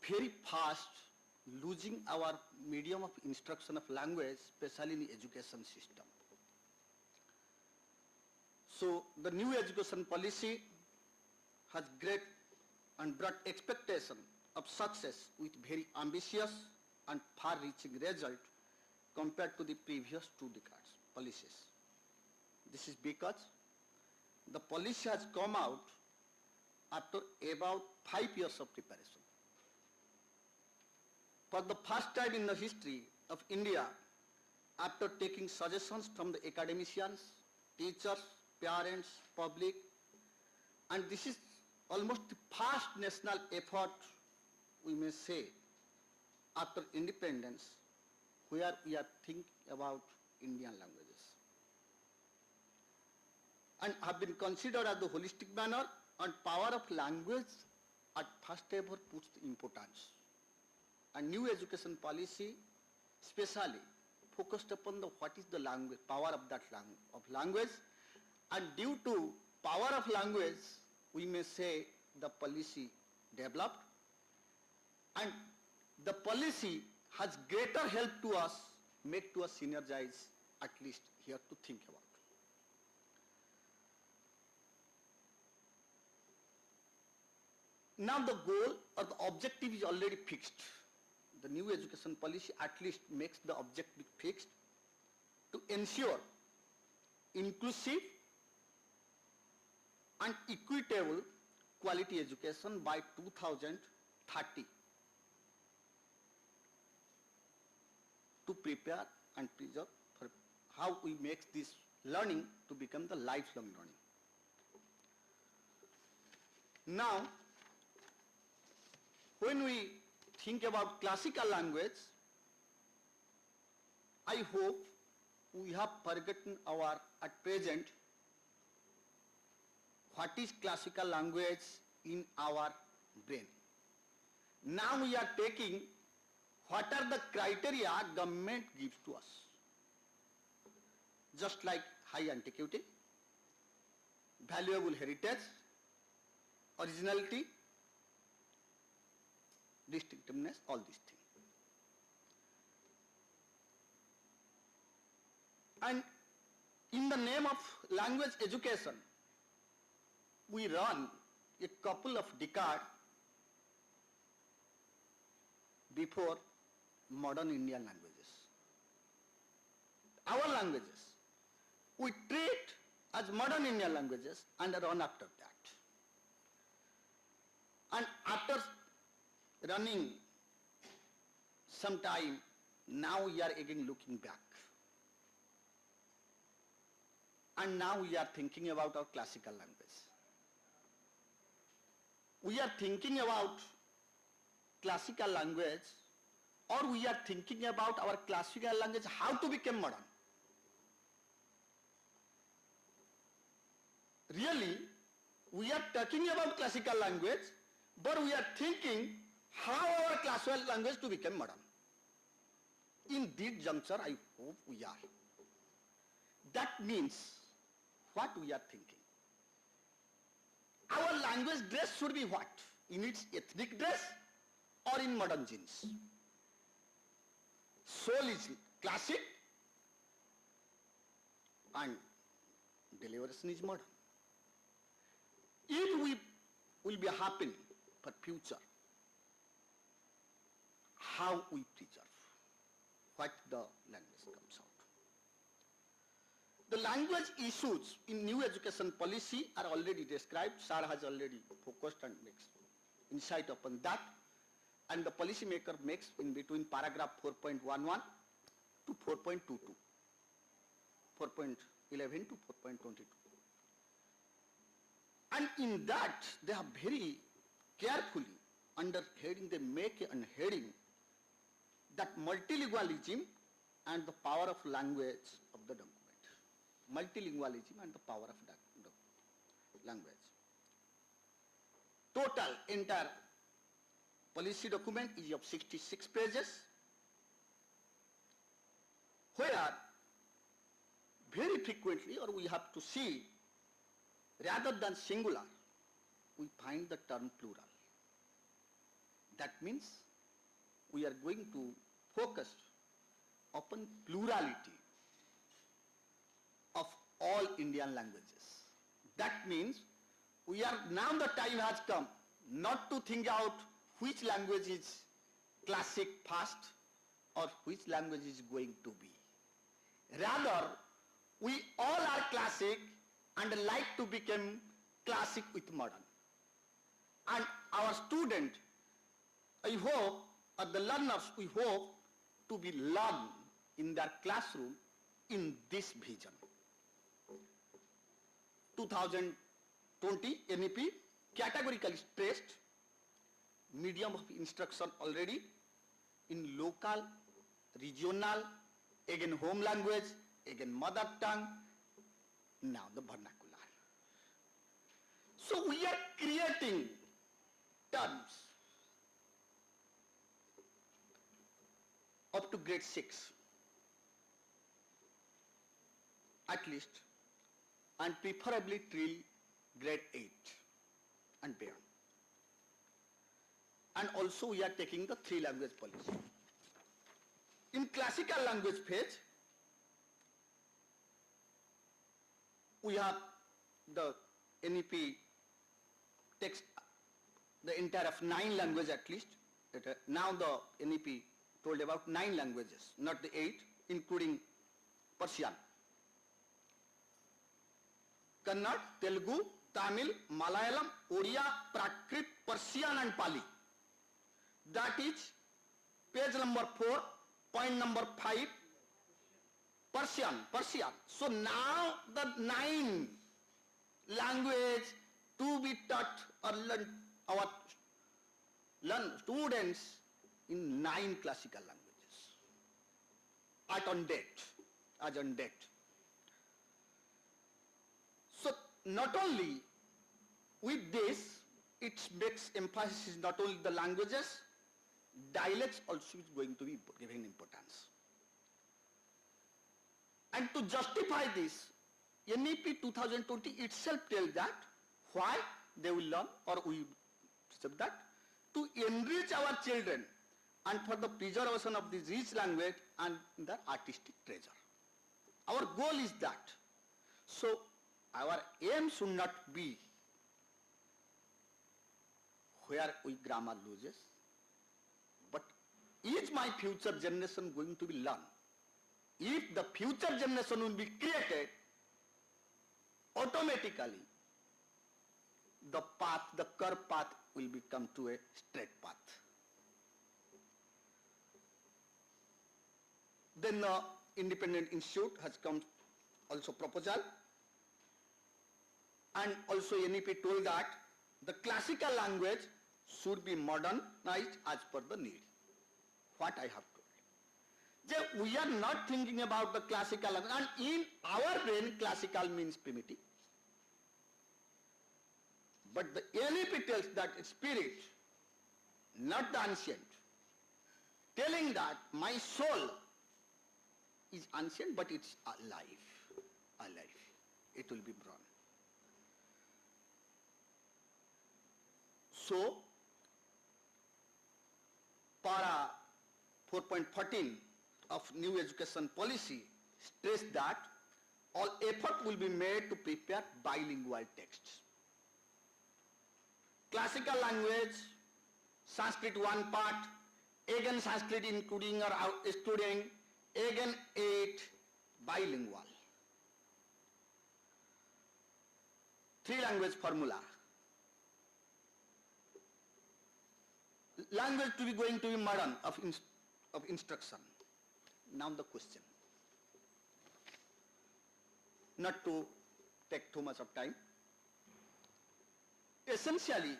very fast losing our medium of instruction of language, especially in the education system. So the new education policy has great and broad expectation of success with very ambitious and far-reaching result compared to the previous 2 decades policies. This is because the policy has come out after about 5 years of preparation. For the first time in the history of India, after taking suggestions from the academicians, teachers, parents, public, and this is almost the first national effort, we may say, after independence, where we are thinking about Indian languages, and have been considered as the holistic manner and power of language at first ever puts the importance. And new education policy specially focused upon the what is the language, power of that language, and due to power of language, we may say the policy developed, and the policy has greater help to us, make to us synergize, at least here to think about. Now the goal or the objective is already fixed. The new education policy at least makes the objective fixed to ensure inclusive and equitable quality education by 2030 to prepare and preserve for how we make this learning to become the lifelong learning. Now, when we think about classical language, I hope we have forgotten our, at present, what is classical language in our brain. Now we are taking what are the criteria government gives to us. Just like high antiquity, valuable heritage, originality, distinctiveness, all these things. And in the name of language education, we run a couple of decades before modern Indian languages. Our languages, we treat as modern Indian languages and run after that. And after running some time, now we are again looking back. and now we are thinking about our classical language. We are thinking about classical language, or we are thinking about our classical language how to become modern. Really, we are talking about classical language, but we are thinking how our classical language to become modern. In this juncture, I hope we are. That means what we are thinking. Our language dress should be what? In its ethnic dress or in modern jeans? Soul is classic and deliberation is modern. If we will be happy for future, how we preserve what the language comes out. The language issues in new education policy are already described. Sir has already focused and makes insight upon that. And the policy maker makes in between paragraph 4.11 to 4.22, 4.11 to 4.22. And in that, they have very carefully under heading, they make a heading that multilingualism and the power of language of the document. Multilingualism and the power of the language. Total entire policy document is of 66 pages, where very frequently, or we have to see, rather than singular, we find the term plural. That means we are going to focus upon plurality of all Indian languages. That means we are, now the time has come not to think out which language is classic first or which language is going to be. Rather, we all are classic and like to become classic with modern. And our student, I hope, or the learners, we hope to be learned in their classroom in this vision. 2020 NEP categorically stressed medium of instruction already in local, regional, again home language, again mother tongue, now the vernacular. So we are creating terms up to grade 6 at least, and preferably till grade 8 and beyond. And also we are taking the 3 language policy. In classical language phase, we have the NEP text, the entire of 9 languages at least. Now the NEP told about 9 languages, not the 8, including Persian. Kannada, Telugu, Tamil, Malayalam, Odia, Prakrit, Persian and Pali. That is page number 4, point number 5, Persian. So now the 9 language to be taught or learn our students in 9 classical languages as on date. So not only with this, it makes emphasis not only the languages, dialects also is going to be given importance. And to justify this, NEP 2020 itself tells that why they will learn, or we accept that, to enrich our children and for the preservation of this rich language and the artistic treasure. Our goal is that. So our aim should not be where we grammar loses, but is my future generation going to be learned? If the future generation will be created, automatically the path, the curved path will become to a straight path. Then the Independent Institute has come also proposal and also NEP told that the classical language should be modernized as per the need. What I have told. That we are not thinking about the classical language, and in our brain classical means primitive. But the NEP tells that spirit, not the ancient, telling that my soul is ancient but it's alive, alive. It will be born. So, para 4.14 of new education policy stress that all effort will be made to prepare bilingual texts. Classical language, Sanskrit one part, again Sanskrit including or excluding, again 8 bilingual. 3 language formula. Language to be going to be modern of instruction. Now the question. Not to take too much of time. Essentially,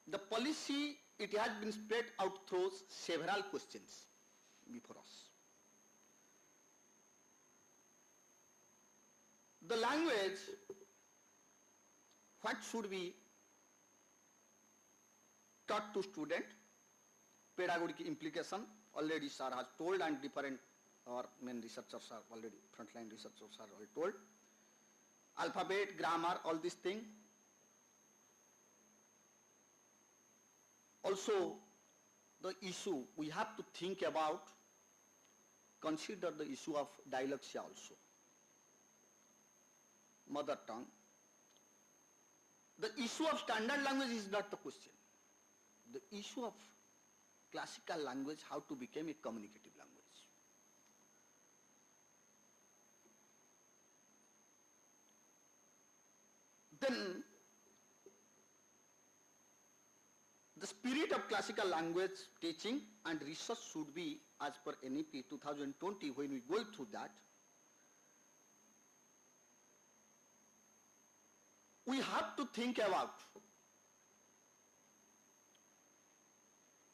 the policy, it has been spread out through several questions before us. The language, what should be taught to student, pedagogic implication, already sir has told, and different our main researchers are already, frontline researchers are already told. Alphabet, grammar, all these things. Also, the issue we have to think about, consider the issue of dyslexia also. Mother tongue. The issue of standard language is not the question. The issue of classical language, how to become a communicative language. Then, the spirit of classical language teaching and research should be, as per NEP 2020, when we go through that, we have to think about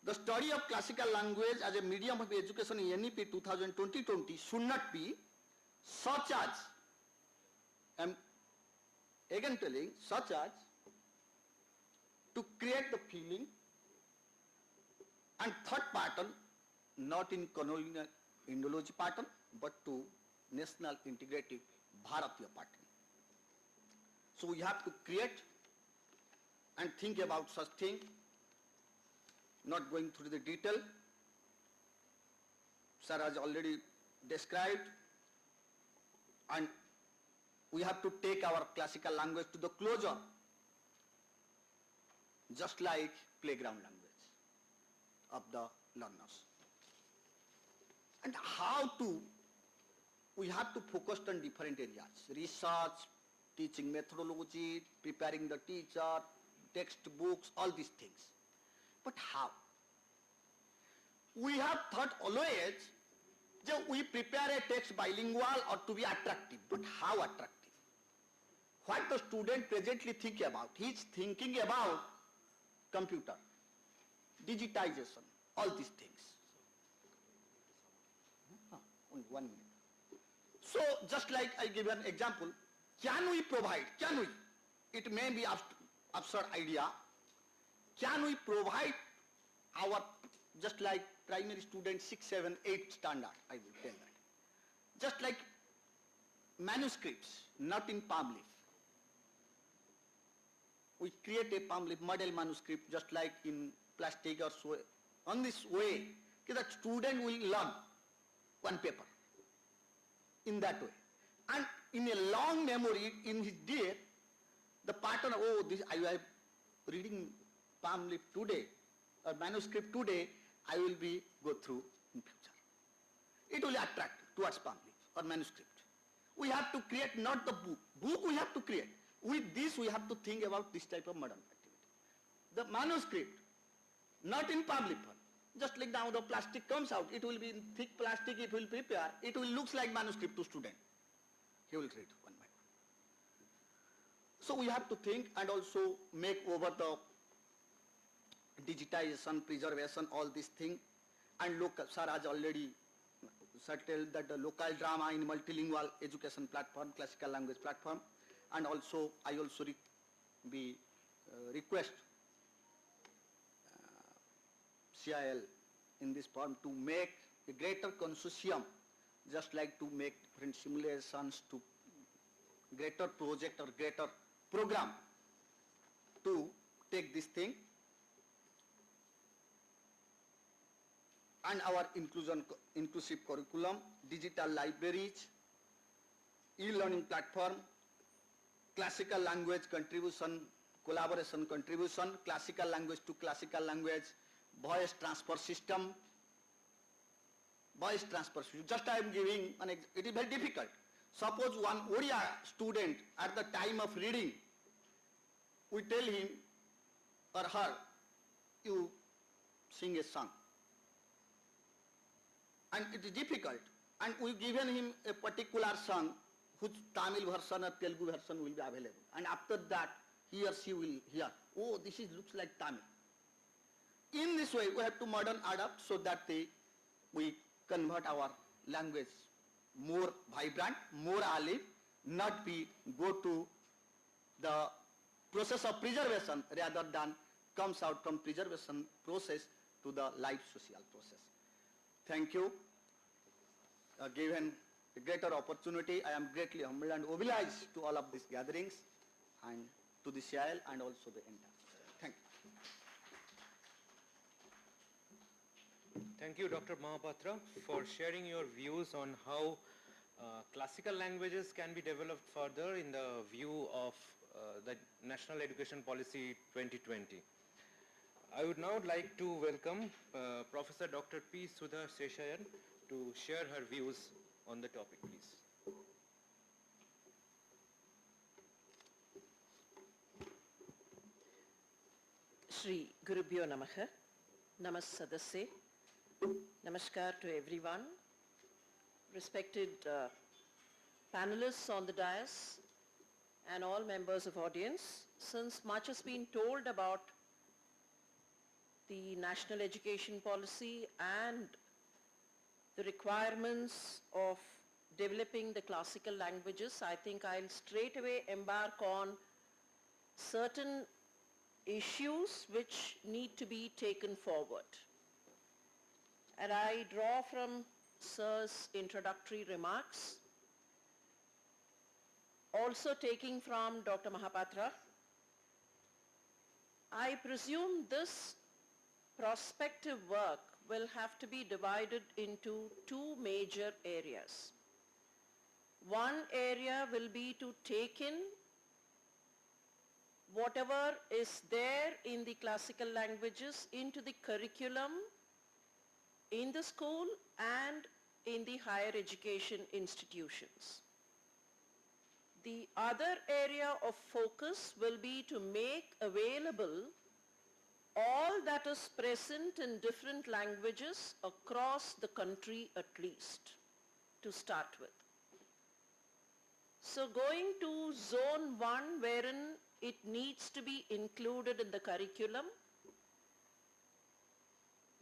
the study of classical language as a medium of education in NEP 2020 should not be such as, I'm again telling, such as to create the feeling, and third pattern, not in colonial Indology pattern, but to national integrative Bharatiya pattern. So we have to create and think about such thing, not going through the detail. Sir has already described, and we have to take our classical language to the closure, just like playground language of the learners. And how to, we have to focus on different areas, research, teaching methodology, preparing the teacher, textbooks, all these things. But how? We have thought always that we prepare a text bilingual or to be attractive, but how attractive? What the student presently think about? He is thinking about computer, digitization, all these things. Only 1 minute. So just like I give an example, can we provide, it may be absurd idea, can we provide our, just like primary student 6, 7, 8 standard, I will tell that. Just like manuscripts, not in palm leaf. We create a palm leaf model manuscript just like in plastic or so. On this way, the student will learn one paper in that way. And in a long memory, in his day, the pattern, oh, this I am reading palm leaf today, or manuscript today, I will be go through in future. It will attract towards palm leaf or manuscript. We have to create not the book. Book we have to create. With this we have to think about this type of modern activity. The manuscript, not in palm leaf, just like now the plastic comes out, it will be in thick plastic, it will prepare, it will looks like manuscript to student. He will read one by So we have to think and also make over the digitization, preservation, all these things. And local, sir has already settled that the local drama in multilingual education platform, classical language platform, and also I also request CIL in this form to make a greater consortium, just like to make different simulations, to greater project or greater program to take this thing. And our inclusive curriculum, digital libraries, e-learning platform, classical language contribution, collaboration contribution, classical language to classical language, voice transfer system. Just I am giving it is very difficult. Suppose one Odia student at the time of reading, we tell him or her, you sing a song. And it is difficult. And we given him a particular song whose Tamil version or Telugu version will be available. And after that, he or she will hear, oh, this looks like Tamil. In this way, we have to modern adapt so that we convert our language more vibrant, more alive, not go to the process of preservation rather than comes out from preservation process to the life social process. Thank you. Given a greater opportunity, I am greatly humbled and obliged to all of these gatherings and to the CIL and also the entire. Thank you. Thank you, Dr. Mahapatra, for sharing your views on how classical languages can be developed further in the view of the National Education Policy 2020. I would now like to welcome Professor Dr. P. Sudha Seshayan to share her views on the topic, please. Shri Gurubhyo Namaha, Namasadase, Namaskar to everyone, respected panelists on the dais and all members of audience. Since much has been told about the national education policy and the requirements of developing the classical languages, I think I'll straight away embark on certain issues which need to be taken forward. And I draw from Sir's introductory remarks, also taking from Dr. Mahapatra. I presume this prospective work will have to be divided into two major areas. One area will be to take in whatever is there in the classical languages into the curriculum in the school and in the higher education institutions. The other area of focus will be to make available all that is present in different languages across the country at least, to start with. So going to zone 1, wherein it needs to be included in the curriculum,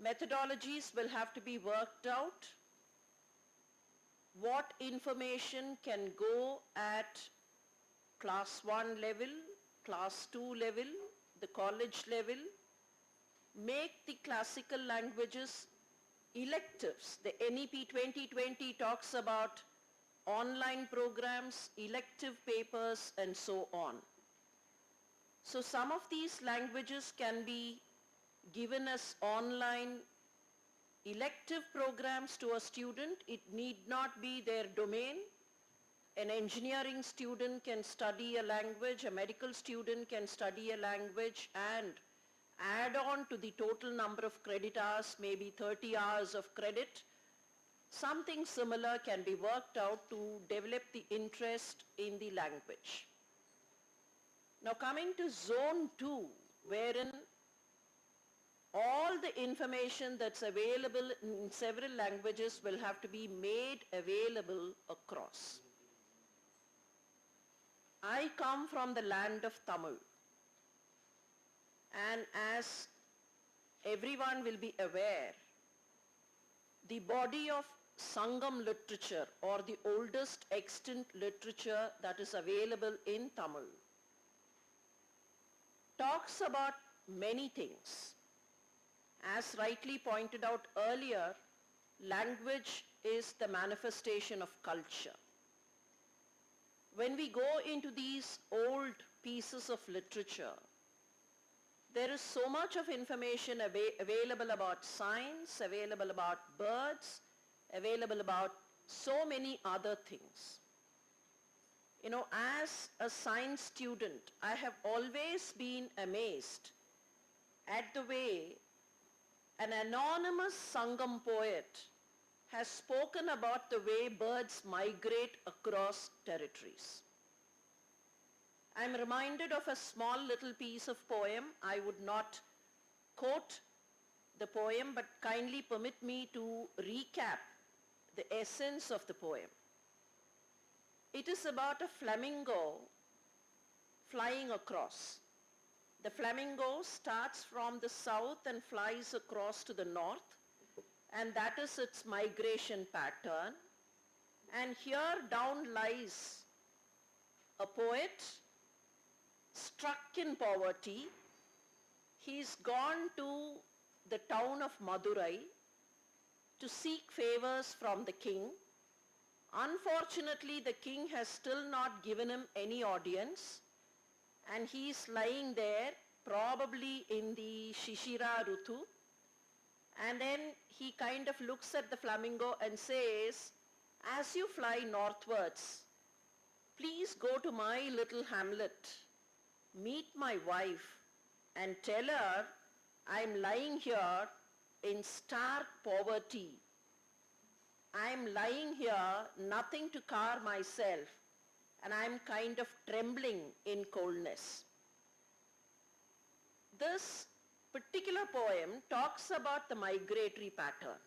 methodologies will have to be worked out. What information can go at class 1 level, class 2 level, the college level, make the classical languages electives. The NEP 2020 talks about online programs, elective papers, and so on. So some of these languages can be given as online elective programs to a student. It need not be their domain. An engineering student can study a language, a medical student can study a language and add on to the total number of credit hours, maybe 30 hours of credit. Something similar can be worked out to develop the interest in the language. Now coming to zone 2, wherein all the information that's available in several languages will have to be made available across. I come from the land of Tamil. And as everyone will be aware, the body of Sangam literature, or the oldest extant literature that is available in Tamil, talks about many things. As rightly pointed out earlier, language is the manifestation of culture. When we go into these old pieces of literature, there is so much of information available about science, available about birds, available about so many other things. You know, as a science student, I have always been amazed at the way an anonymous Sangam poet has spoken about the way birds migrate across territories. I'm reminded of a small little piece of poem. I would not quote the poem, but kindly permit me to recap the essence of the poem. It is about a flamingo flying across. The flamingo starts from the south and flies across to the north, and that is its migration pattern. And here down lies a poet struck in poverty. He's gone to the town of Madurai to seek favors from the king. Unfortunately, the king has still not given him any audience, and he's lying there, probably in the Shishira Rutu. And then he kind of looks at the flamingo and says, as you fly northwards, please go to my little hamlet, meet my wife, and tell her I'm lying here in stark poverty. I'm lying here, nothing to carve myself, and I'm kind of trembling in coldness. This particular poem talks about the migratory pattern.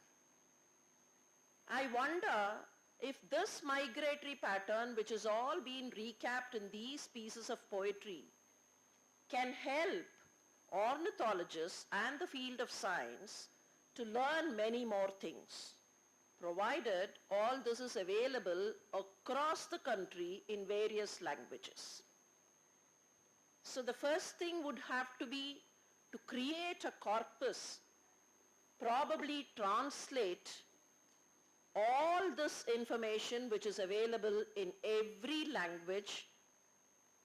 I wonder if this migratory pattern, which has all been recapped in these pieces of poetry, can help ornithologists and the field of science to learn many more things, provided all this is available across the country in various languages. So the first thing would have to be to create a corpus, probably translate all this information which is available in every language,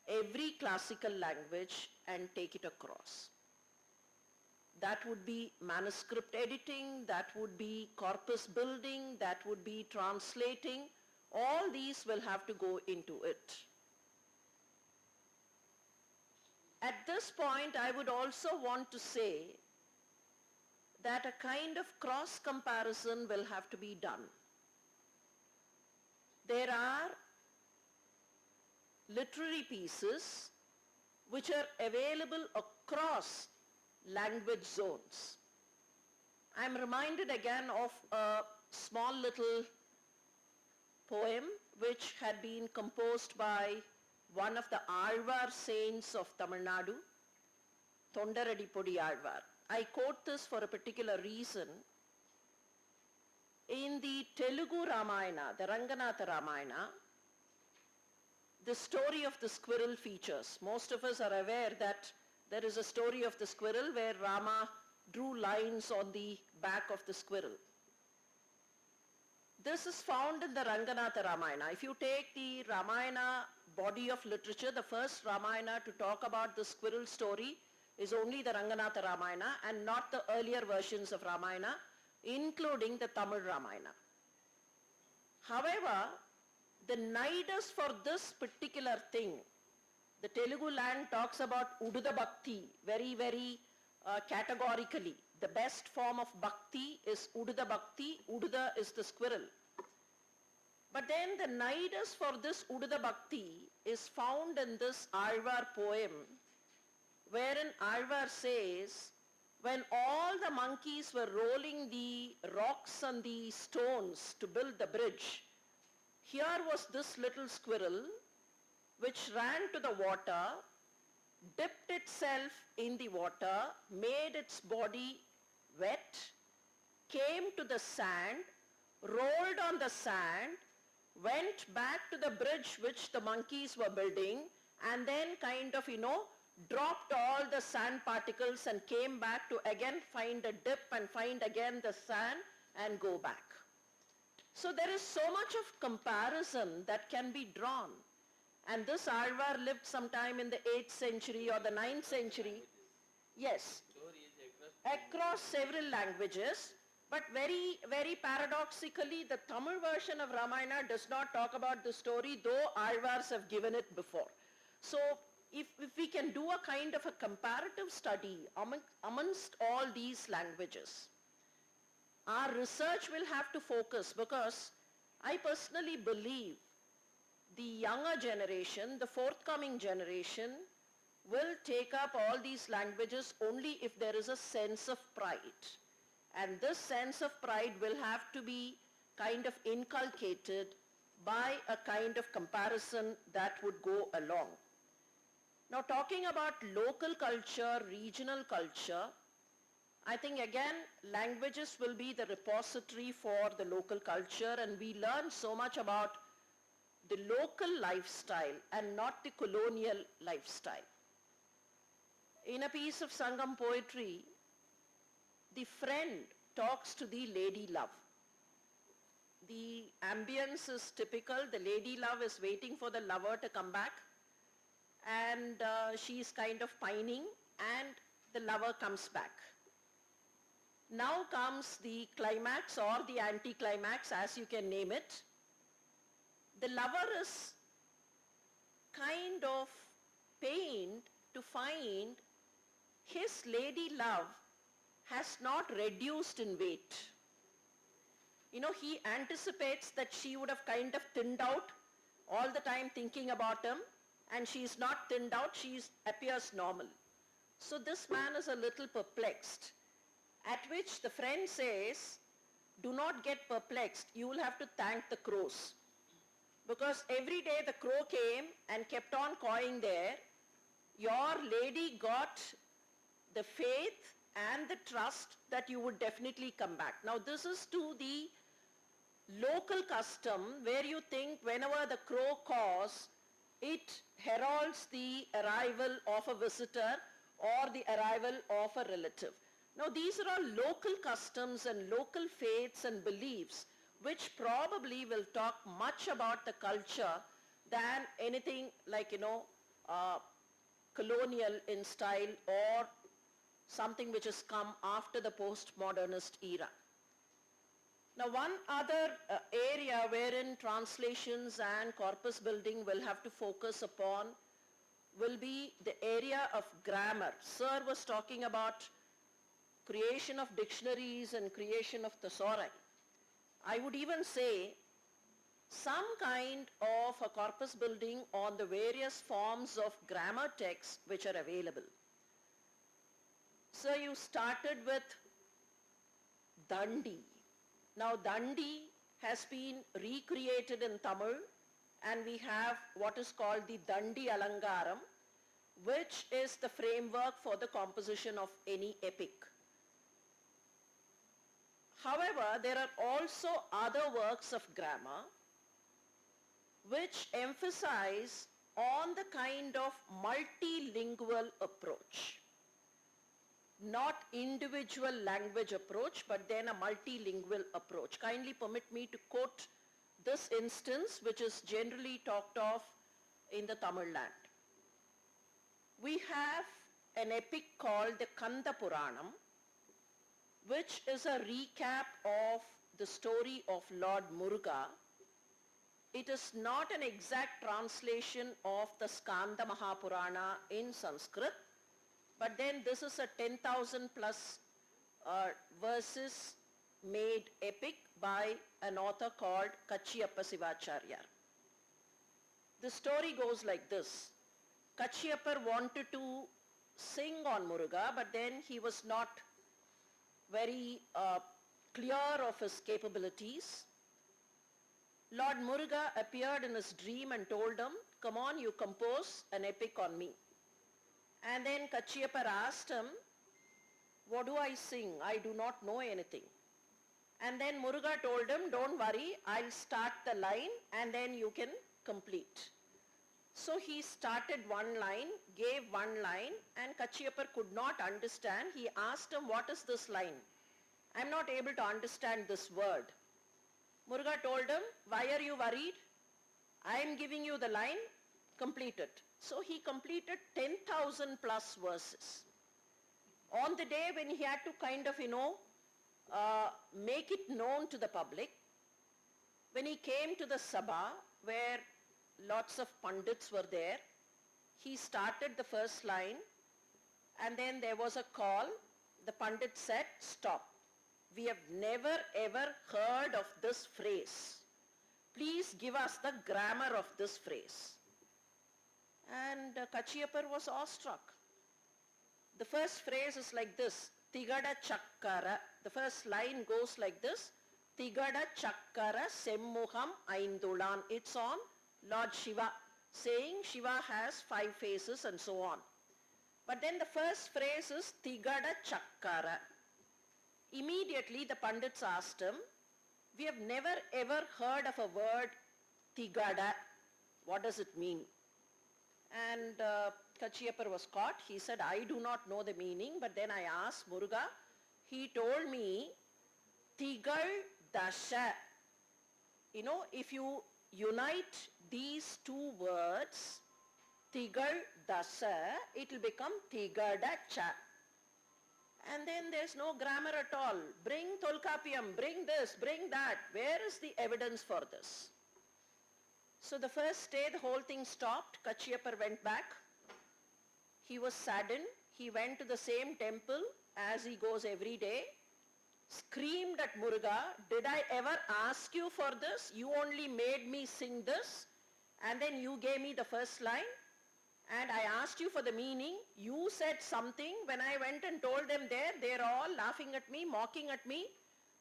every classical language, and take it across. That would be manuscript editing, that would be corpus building, that would be translating. All these will have to go into it. At this point, I would also want to say that a kind of cross comparison will have to be done. There are literary pieces which are available across language zones. I'm reminded again of a small little poem which had been composed by one of the Alvar saints of Tamil Nadu, Thondaradipodi Alvar. I quote this for a particular reason. In the Telugu Ramayana, the Ranganatha Ramayana, the story of the squirrel features. Most of us are aware that there is a story of the squirrel where Rama drew lines on the back of the squirrel. This is found in the Ranganatha Ramayana. If you take the Ramayana body of literature, the first Ramayana to talk about the squirrel story is only the Ranganatha Ramayana and not the earlier versions of Ramayana, including the Tamil Ramayana. However, the nidus for this particular thing, the Telugu land talks about Ududa Bhakti very categorically. The best form of Bhakti is Ududa Bhakti. Ududa is the squirrel. But then the nidus for this Ududa Bhakti is found in this Alvar poem, wherein Alvar says, when all the monkeys were rolling the rocks and the stones to build the bridge, here was this little squirrel which ran to the water, dipped itself in the water, made its body wet, came to the sand, rolled on the sand, went back to the bridge which the monkeys were building, and then kind of, dropped all the sand particles and came back to again find a dip and find again the sand and go back. So there is so much of comparison that can be drawn. And this Alvar lived sometime in the 8th century or the 9th century. Yes, across several languages, but very, very paradoxically, the Tamil version of Ramayana does not talk about the story, though Alvars have given it before. So if we can do a kind of a comparative study amongst all these languages, our research will have to focus, because I personally believe the younger generation, the forthcoming generation, will take up all these languages only if there is a sense of pride. And this sense of pride will have to be kind of inculcated by a kind of comparison that would go along. Now, talking about local culture, regional culture, I think again languages will be the repository for the local culture, and we learn so much about the local lifestyle and not the colonial lifestyle. In a piece of Sangam poetry, the friend talks to the lady love. The ambience is typical. The lady love is waiting for the lover to come back, and she is kind of pining, and the lover comes back. Now comes the climax or the anticlimax, as you can name it. The lover is kind of pained to find his lady love has not reduced in weight. He anticipates that she would have kind of thinned out all the time thinking about him, and she is not thinned out, she appears normal. So this man is a little perplexed, at which the friend says, do not get perplexed, you will have to thank the crows. Because every day the crow came and kept on cawing there, your lady got the faith and the trust that you would definitely come back. Now this is to the local custom where you think whenever the crow caws, it heralds the arrival of a visitor or the arrival of a relative. Now these are all local customs and local faiths and beliefs which probably will talk much about the culture than anything like, colonial in style or something which has come after the postmodernist era. Now one other area wherein translations and corpus building will have to focus upon will be the area of grammar. Sir was talking about creation of dictionaries and creation of thesauri. I would even say some kind of a corpus building on the various forms of grammar texts which are available. So you started with Dandi. Now Dandi has been recreated in Tamil, and we have what is called the Dandi Alangaram, which is the framework for the composition of any epic. However, there are also other works of grammar which emphasize on the kind of multilingual approach. Not individual language approach, but then a multilingual approach. Kindly permit me to quote this instance, which is generally talked of in the Tamil land. We have an epic called the Kanda Puranam, which is a recap of the story of Lord Muruga. It is not an exact translation of the Skanda Mahapurana in Sanskrit, but then this is a 10,000 plus verses made epic by an author called Kachiyappa Sivacharya. The story goes like this. Kachiyappa wanted to sing on Muruga, but then he was not very clear of his capabilities. Lord Muruga appeared in his dream and told him, come on, you compose an epic on me. And then Kachiyapar asked him, what do I sing? I do not know anything. And then Muruga told him, don't worry, I'll start the line and then you can complete. So he started one line, gave one line, and Kachiyapar could not understand. He asked him, what is this line? I'm not able to understand this word. Muruga told him, why are you worried? I am giving you the line, complete it. So he completed 10,000 plus verses. On the day when he had to kind of, make it known to the public, when he came to the Sabha, where lots of pundits were there, he started the first line, and then there was a call. The pundit said, stop. We have never ever heard of this phrase. Please give us the grammar of this phrase. And Kachiyapar was awestruck. The first phrase is like this, Tigada Chakkara. The first line goes like this, Tigada Chakkara Semmuham Aindulan. It's on Lord Shiva, saying Shiva has 5 faces and so on. But then the first phrase is Tigada Chakkara. Immediately the pundits asked him, we have never ever heard of a word Tigada. What does it mean? And Kachiyapar was caught. He said, I do not know the meaning, but then I asked Muruga. He told me, Tigal Dasha. If you unite these 2 words, Tigal Dasa, it will become Tigada Cha. And then there's no grammar at all. Bring Tolkappiyam, bring this, bring that. Where is the evidence for this? So the first day the whole thing stopped. Kachiyapar went back. He was saddened. He went to the same temple as he goes every day, screamed at Muruga, did I ever ask you for this? You only made me sing this, and then you gave me the first line, and I asked you for the meaning. You said something. When I went and told them there, they're all laughing at me, mocking at me.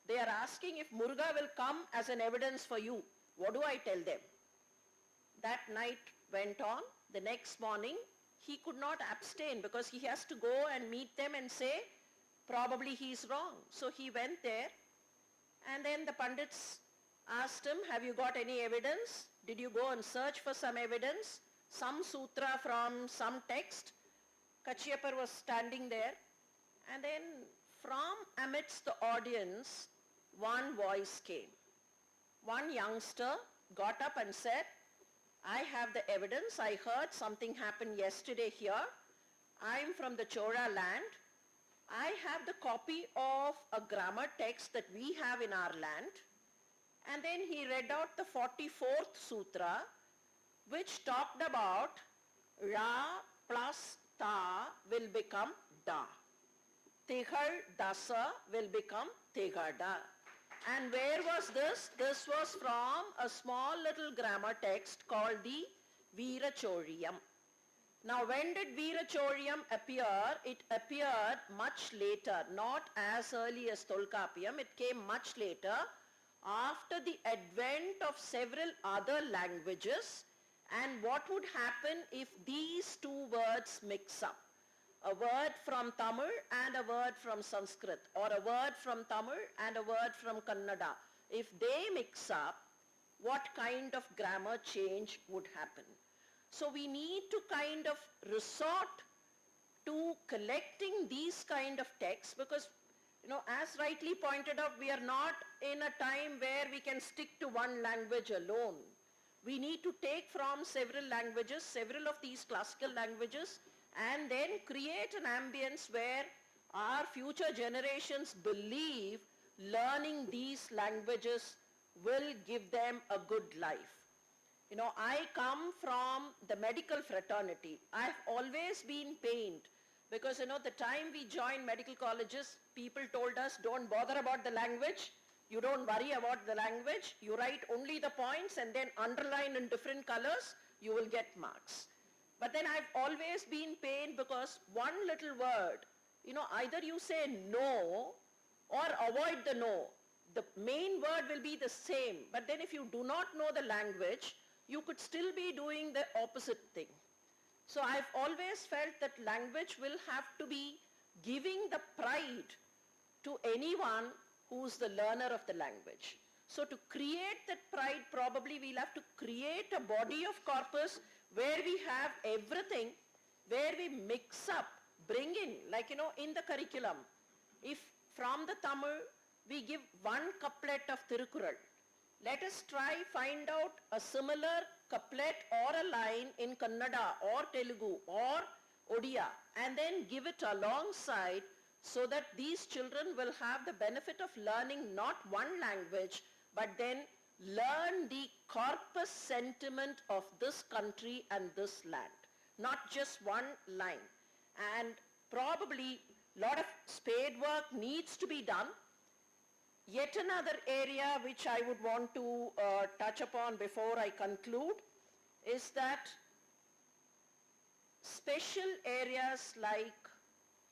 They are asking if Muruga will come as an evidence for you. What do I tell them? That night went on. The next morning, he could not abstain because he has to go and meet them and say, probably he's wrong. So he went there, and then the pundits asked him, have you got any evidence? Did you go and search for some evidence? Some sutra from some text? Kachiyapar was standing there, and then from amidst the audience, one voice came. One youngster got up and said, I have the evidence. I heard something happened yesterday here. I'm from the Chora land. I have the copy of a grammar text that we have in our land. And then he read out the 44th sutra, which talked about Ra plus Ta will become Da. Tighar Dasa will become Tigada. And where was this? This was from a small little grammar text called the Veerachoriyam. Now when did Veerachoriyam appear? It appeared much later, not as early as Tolkappiyam. It came much later after the advent of several other languages. And what would happen if these 2 words mix up? A word from Tamil and a word from Sanskrit, or a word from Tamil and a word from Kannada. If they mix up, what kind of grammar change would happen? So we need to kind of resort to collecting these kind of texts because, as rightly pointed out, we are not in a time where we can stick to one language alone. We need to take from several languages, several of these classical languages, and then create an ambience where our future generations believe learning these languages will give them a good life. I come from the medical fraternity. I've always been pained because, the time we joined medical colleges, people told us, don't bother about the language. You don't worry about the language. You write only the points and then underline in different colors, you will get marks. But then I've always been pained because one little word, either you say no or avoid the no. The main word will be the same. But then if you do not know the language, you could still be doing the opposite thing. So I've always felt that language will have to be giving the pride to anyone who's the learner of the language. So to create that pride, probably we'll have to create a body of corpus where we have everything, where we mix up, bring in, like, in the curriculum. If from the Tamil, we give one couplet of Tirukkural, let us try find out a similar couplet or a line in Kannada or Telugu or Odia, and then give it alongside, so that these children will have the benefit of learning not one language, but then learn the corpus sentiment of this country and this land, not just one line. And probably lot of spade work needs to be done. Yet another area which I would want to touch upon before I conclude is that special areas like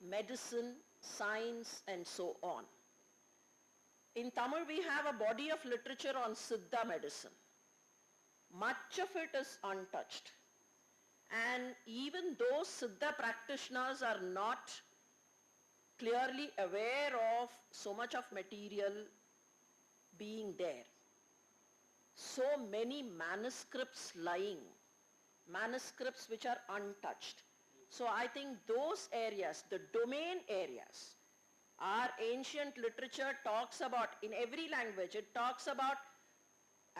medicine, science and so on. In Tamil we have a body of literature on Siddha medicine. Much of it is untouched. And even those Siddha practitioners are not clearly aware of so much of material being there. So many manuscripts lying, manuscripts which are untouched. So I think those areas, the domain areas, our ancient literature talks about, in every language, it talks about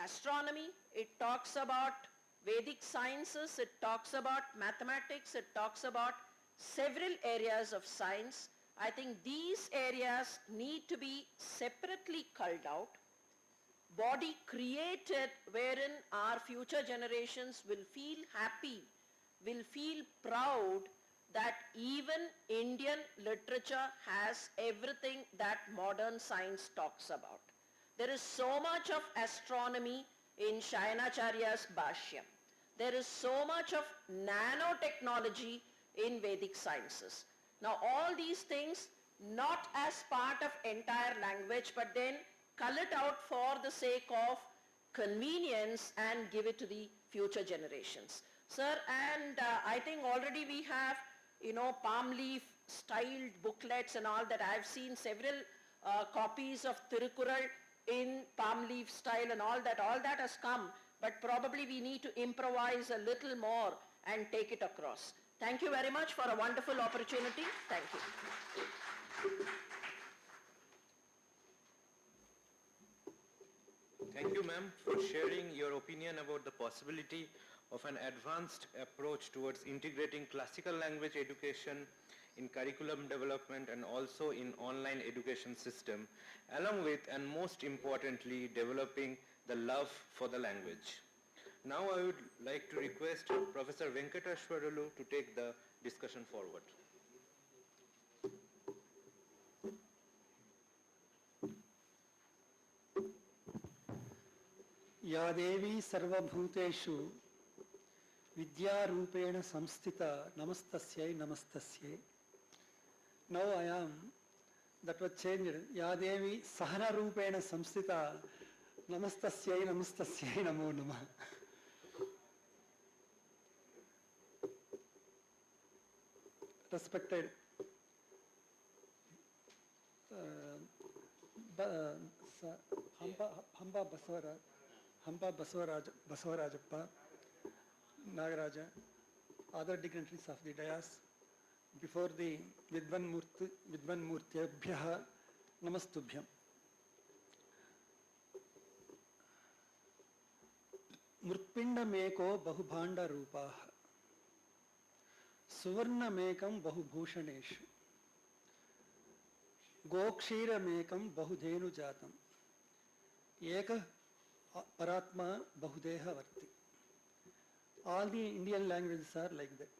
astronomy, it talks about Vedic sciences, it talks about mathematics, it talks about several areas of science. I think these areas need to be separately culled out, body created wherein our future generations will feel happy, will feel proud that even Indian literature has everything that modern science talks about. There is so much of astronomy in Shayanacharya's Bhashyam. There is so much of nanotechnology in Vedic sciences. Now all these things not as part of entire language, but then cull it out for the sake of convenience and give it to the future generations. Sir, and I think already we have, palm leaf styled booklets and all that. I've seen several copies of Tirukkural in palm leaf style and all that has come, but probably we need to improvise a little more and take it across. Thank you very much for a wonderful opportunity. Thank you. Thank you, ma'am, for sharing your opinion about the possibility of an advanced approach towards integrating classical language education in curriculum development and also in online education system, along with, and most importantly, developing the love for the language. Now I would like to request Professor Venkateshwarlu to take the discussion forward. या देवी सर्वभूतेषु विद्यारूपेण संस्थिता नमस्तस्यै नमस्तस्यै. Now I am, that was changed, या देवी सहना रूपेण संस्थिता नमस्तस्यै नमस्तस्यै नमो नमः. Respected Hamba Basavarajappa, Nagaraja, other dignitaries of the dais, before the Vidvan Murtyabhyaha Namastubhyam. Murtpinda meko bahubhanda rupaha, Suvarna mekam bahubhushaneshu, Gokshira mekam bahudhenu jatam, Eka Paratma Bahudeha Varti. All the Indian languages are like that.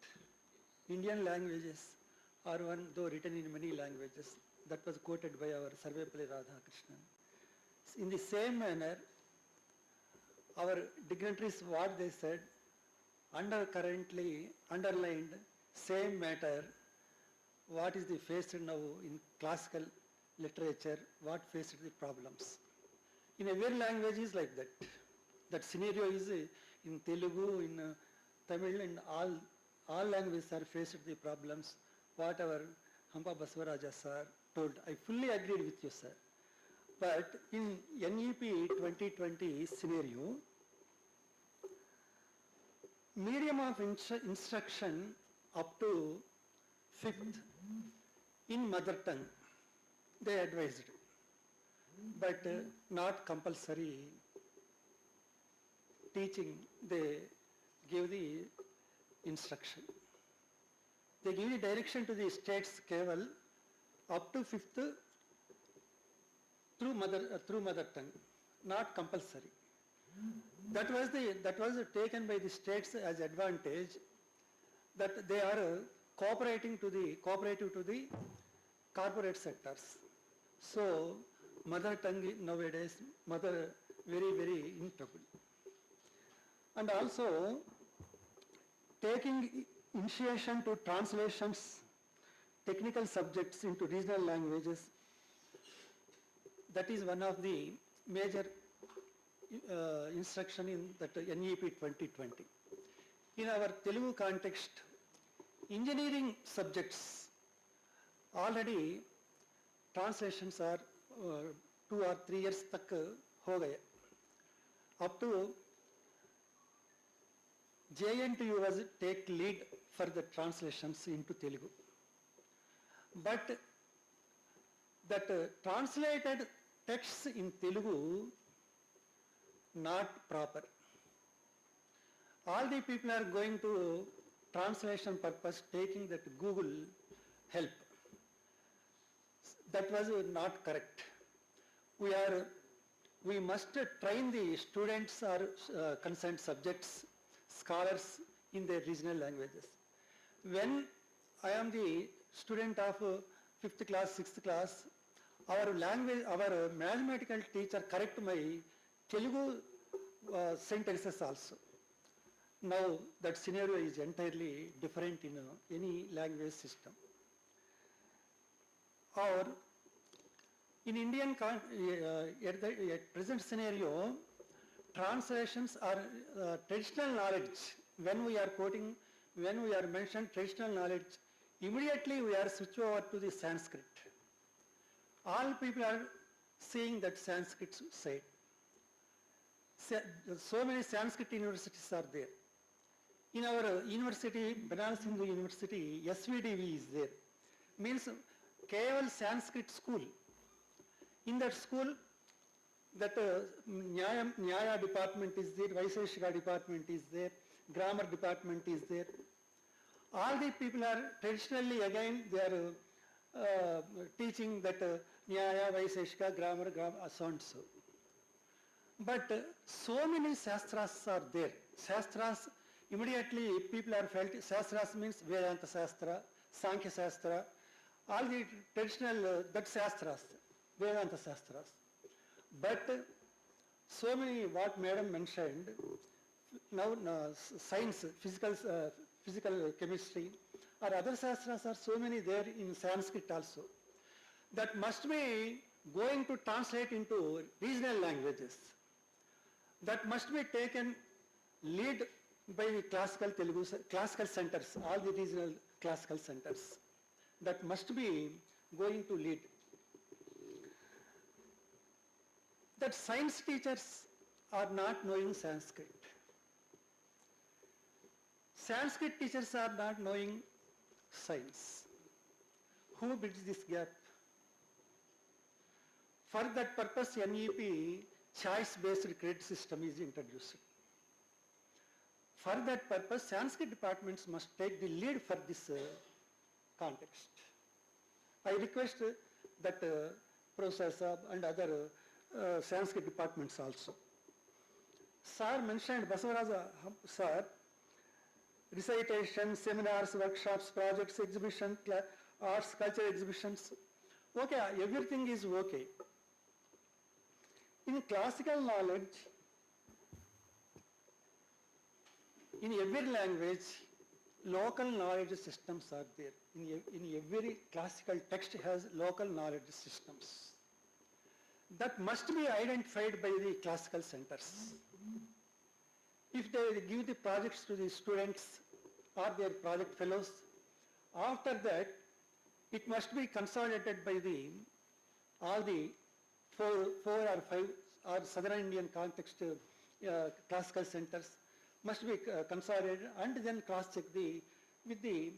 Indian languages are one, though written in many languages, that was quoted by our Sarvepalli Radhakrishnan. In the same manner, our dignitaries, what they said, currently underlined same matter, what is the faced now in classical literature, what faced the problems. In every language is like that. That scenario is in Telugu, in Tamil, and all languages are faced the problems, whatever Hampa Basavaraja sir told. I fully agreed with you, sir. But in NEP 2020 scenario, medium of instruction up to 5th in mother tongue, they advised, but not compulsory teaching, they give the instruction. They give the direction to the states Keval up to 5th through mother tongue, not compulsory. That was taken by the states as advantage, that they are cooperative to the corporate sectors. So mother tongue nowadays, very in trouble. And also taking initiation to translations, technical subjects into regional languages, that is one of the major instruction in that NEP 2020. In our Telugu context, engineering subjects already translations are 2 or 3 years tak ho gaye. Up to JNTU was take lead for the translations into Telugu. But that translated texts in Telugu not proper. All the people are going to translation purpose, taking that Google help. That was not correct. We must train the students or concerned subjects, scholars in their regional languages. When I am the student of 5th class, 6th class, our mathematical teacher correct my Telugu sentences also. Now that scenario is entirely different in any language system. Or in Indian, at present scenario, translations are traditional knowledge. When we are quoting, when we are mentioned traditional knowledge, immediately we are switch over to the Sanskrit. All people are seeing that Sanskrit side. So many Sanskrit universities are there. In our university, Banaras Hindu University, SVDV is there. Means Keval Sanskrit school. In that school, that Nyaya department is there, Vaiseshika department is there, grammar department is there. All the people are traditionally again they are teaching that Nyaya, Vaiseshika, grammar, so and so. But so many Shastras are there. Shastras, immediately people are felt, Shastras means Vedanta Shastra, Sankhya Shastra, all the traditional that Shastras, Vedanta Shastras. But so many what Madam mentioned, now science, physical chemistry, or other Shastras are so many there in Sanskrit also. That must be going to translate into regional languages. That must be taken lead by the classical centers, all the regional classical centers. That must be going to lead. That science teachers are not knowing Sanskrit. Sanskrit teachers are not knowing science. Who bridges this gap? For that purpose, NEP choice-based credit system is introduced. For that purpose, Sanskrit departments must take the lead for this context. I request that Professor Saab and other Sanskrit departments also. Sir mentioned, Basavaraja sir, recitation, seminars, workshops, projects, exhibition, arts, culture exhibitions. Okay, everything is okay. In classical knowledge, in every language, local knowledge systems are there. In every classical text has local knowledge systems. That must be identified by the classical centers. if they give the projects to the students or their project fellows, after that, it must be consolidated by all the four or five or Southern Indian context classical centers must be consolidated and then cross-check with the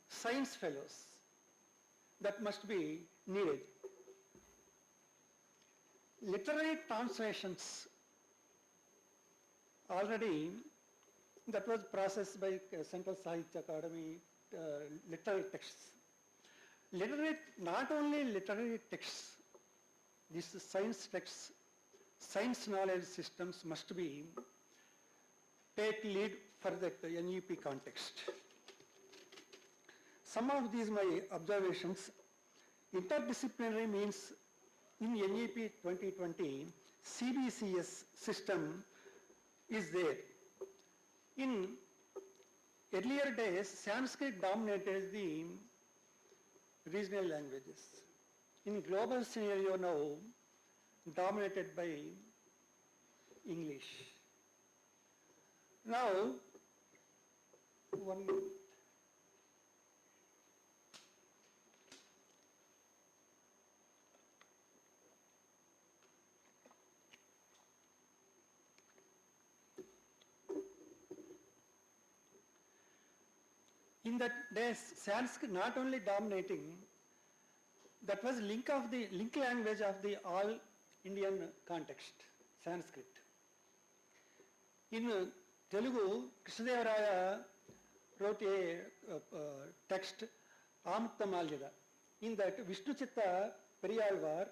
science fellows. That must be needed. Literary translations, already that was processed by Central Sahitya Academy, literary texts. Not only literary texts, these science texts, science knowledge systems must be take lead for that NEP context. Some of these my observations. Interdisciplinary means in NEP 2020, CBCS system is there. In earlier days, Sanskrit dominated the regional languages. In global scenario now, dominated by English. Now, one minute. In that days, Sanskrit not only dominating, that was link language of the all Indian context, Sanskrit. In Telugu, Krishnadevaraya wrote a text, Amukta. In that, Vishnuchitta Periyalvar,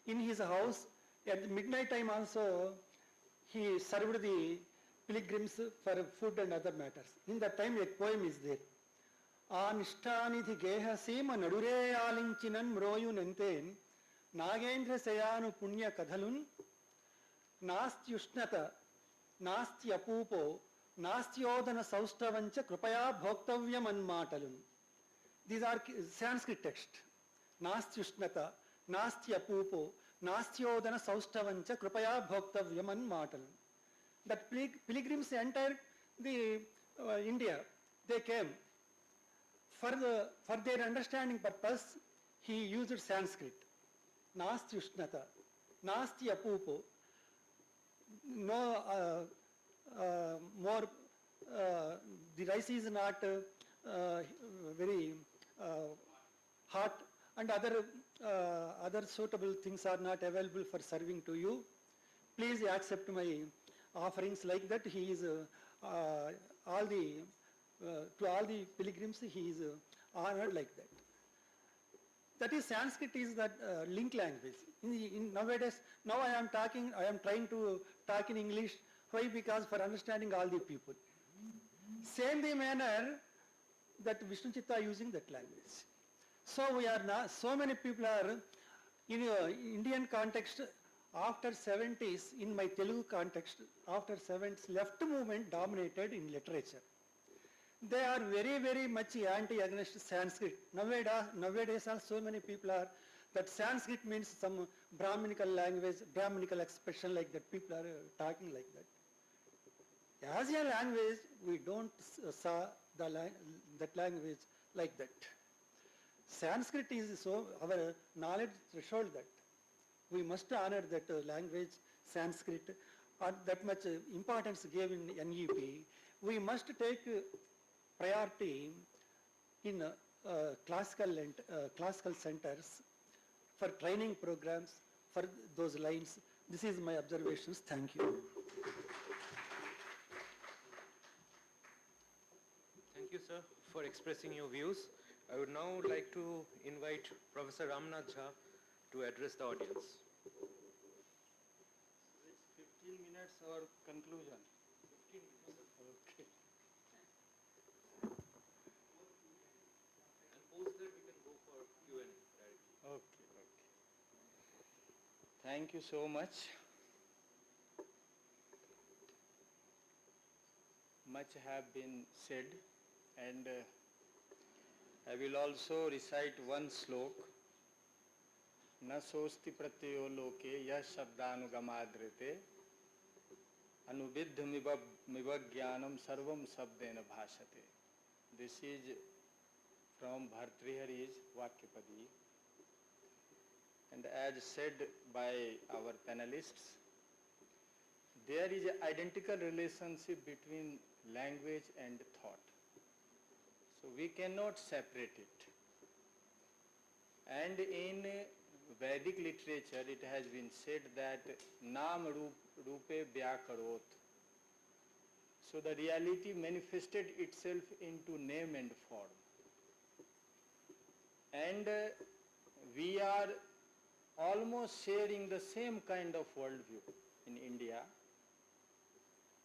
in his house, at midnight time also, he served the pilgrims for food and other matters. In that time, a poem is there. Anishtanithi geha seema nadure alinchinan mroyu nenten nagendra sayanu punya kadhalun nasti ushnata nasti apupo nasti odana saustavancha krupaya bhoktavyam anmatalun. These are Sanskrit text. Nasti ushnata nasti apupo nasti odana saustavancha krupaya bhoktavyam anmatalun. That pilgrims entered the India, they came. For their understanding purpose, he used Sanskrit. Nasti ushnata, nasti apupo. No more, the rice is not very hot, and other suitable things are not available for serving to you. Please accept my offerings. Like that, he is to all the pilgrims, he is honored like that. That is, Sanskrit is that link language. In nowadays, now I am trying to talk in English. Why? Because for understanding all the people. Same the manner that Vishnu Chitta using that language. So we are now, so many people are in Indian context. After 70s, in my Telugu context, after 70s, left movement dominated in literature. They are very, very much anti-against Sanskrit. Nowadays, so many people are that Sanskrit means some Brahminical language, Brahminical expression like that. People are talking like that. As a language, we don't saw that language like that. Sanskrit is so our knowledge threshold that we must honor that language, Sanskrit, or that much importance gave in NEP. We must take priority in classical centers for training programs for those lines. This is my observations. Thank you. Thank you, sir, for expressing your views. I would now like to invite Professor Ramnath Jha to address the audience. It's 15 minutes or conclusion? 15 minutes. Okay. And post that we can go for Q&A directly. Okay. Thank you so much. Much have been said, and I will also recite one slok. न सोस्ति प्रत्ययो लोके यह शब्दानुगमाद्रते Anubiddhamiva jnanam sarvam sabdena bhashate. This is from Bhartrihari's Vakyapadi. And as said by our panelists, there is an identical relationship between language and thought. So we cannot separate it. And in Vedic literature, it has been said that Nam Rupe Vyakarot. So the reality manifested itself into name and form. And we are almost sharing the same kind of worldview in India.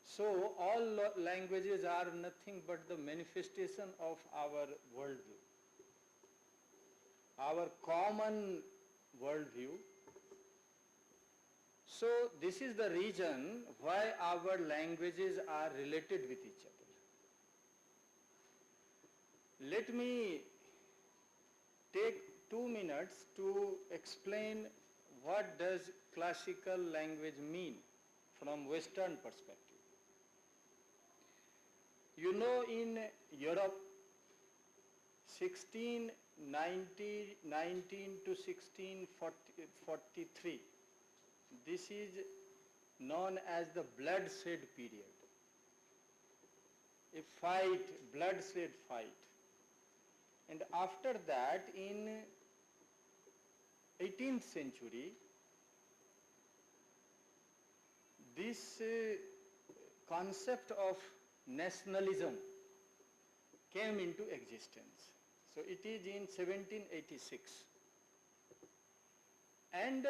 So all languages are nothing but the manifestation of our worldview, our common worldview. So this is the reason why our languages are related with each other. Let me take 2 minutes to explain what does classical language mean from Western perspective. You know, in Europe, 1619 to 1643, this is known as the bloodshed period. A fight, bloodshed fight. And after that, in 18th century, this concept of nationalism came into existence. So it is in 1786. And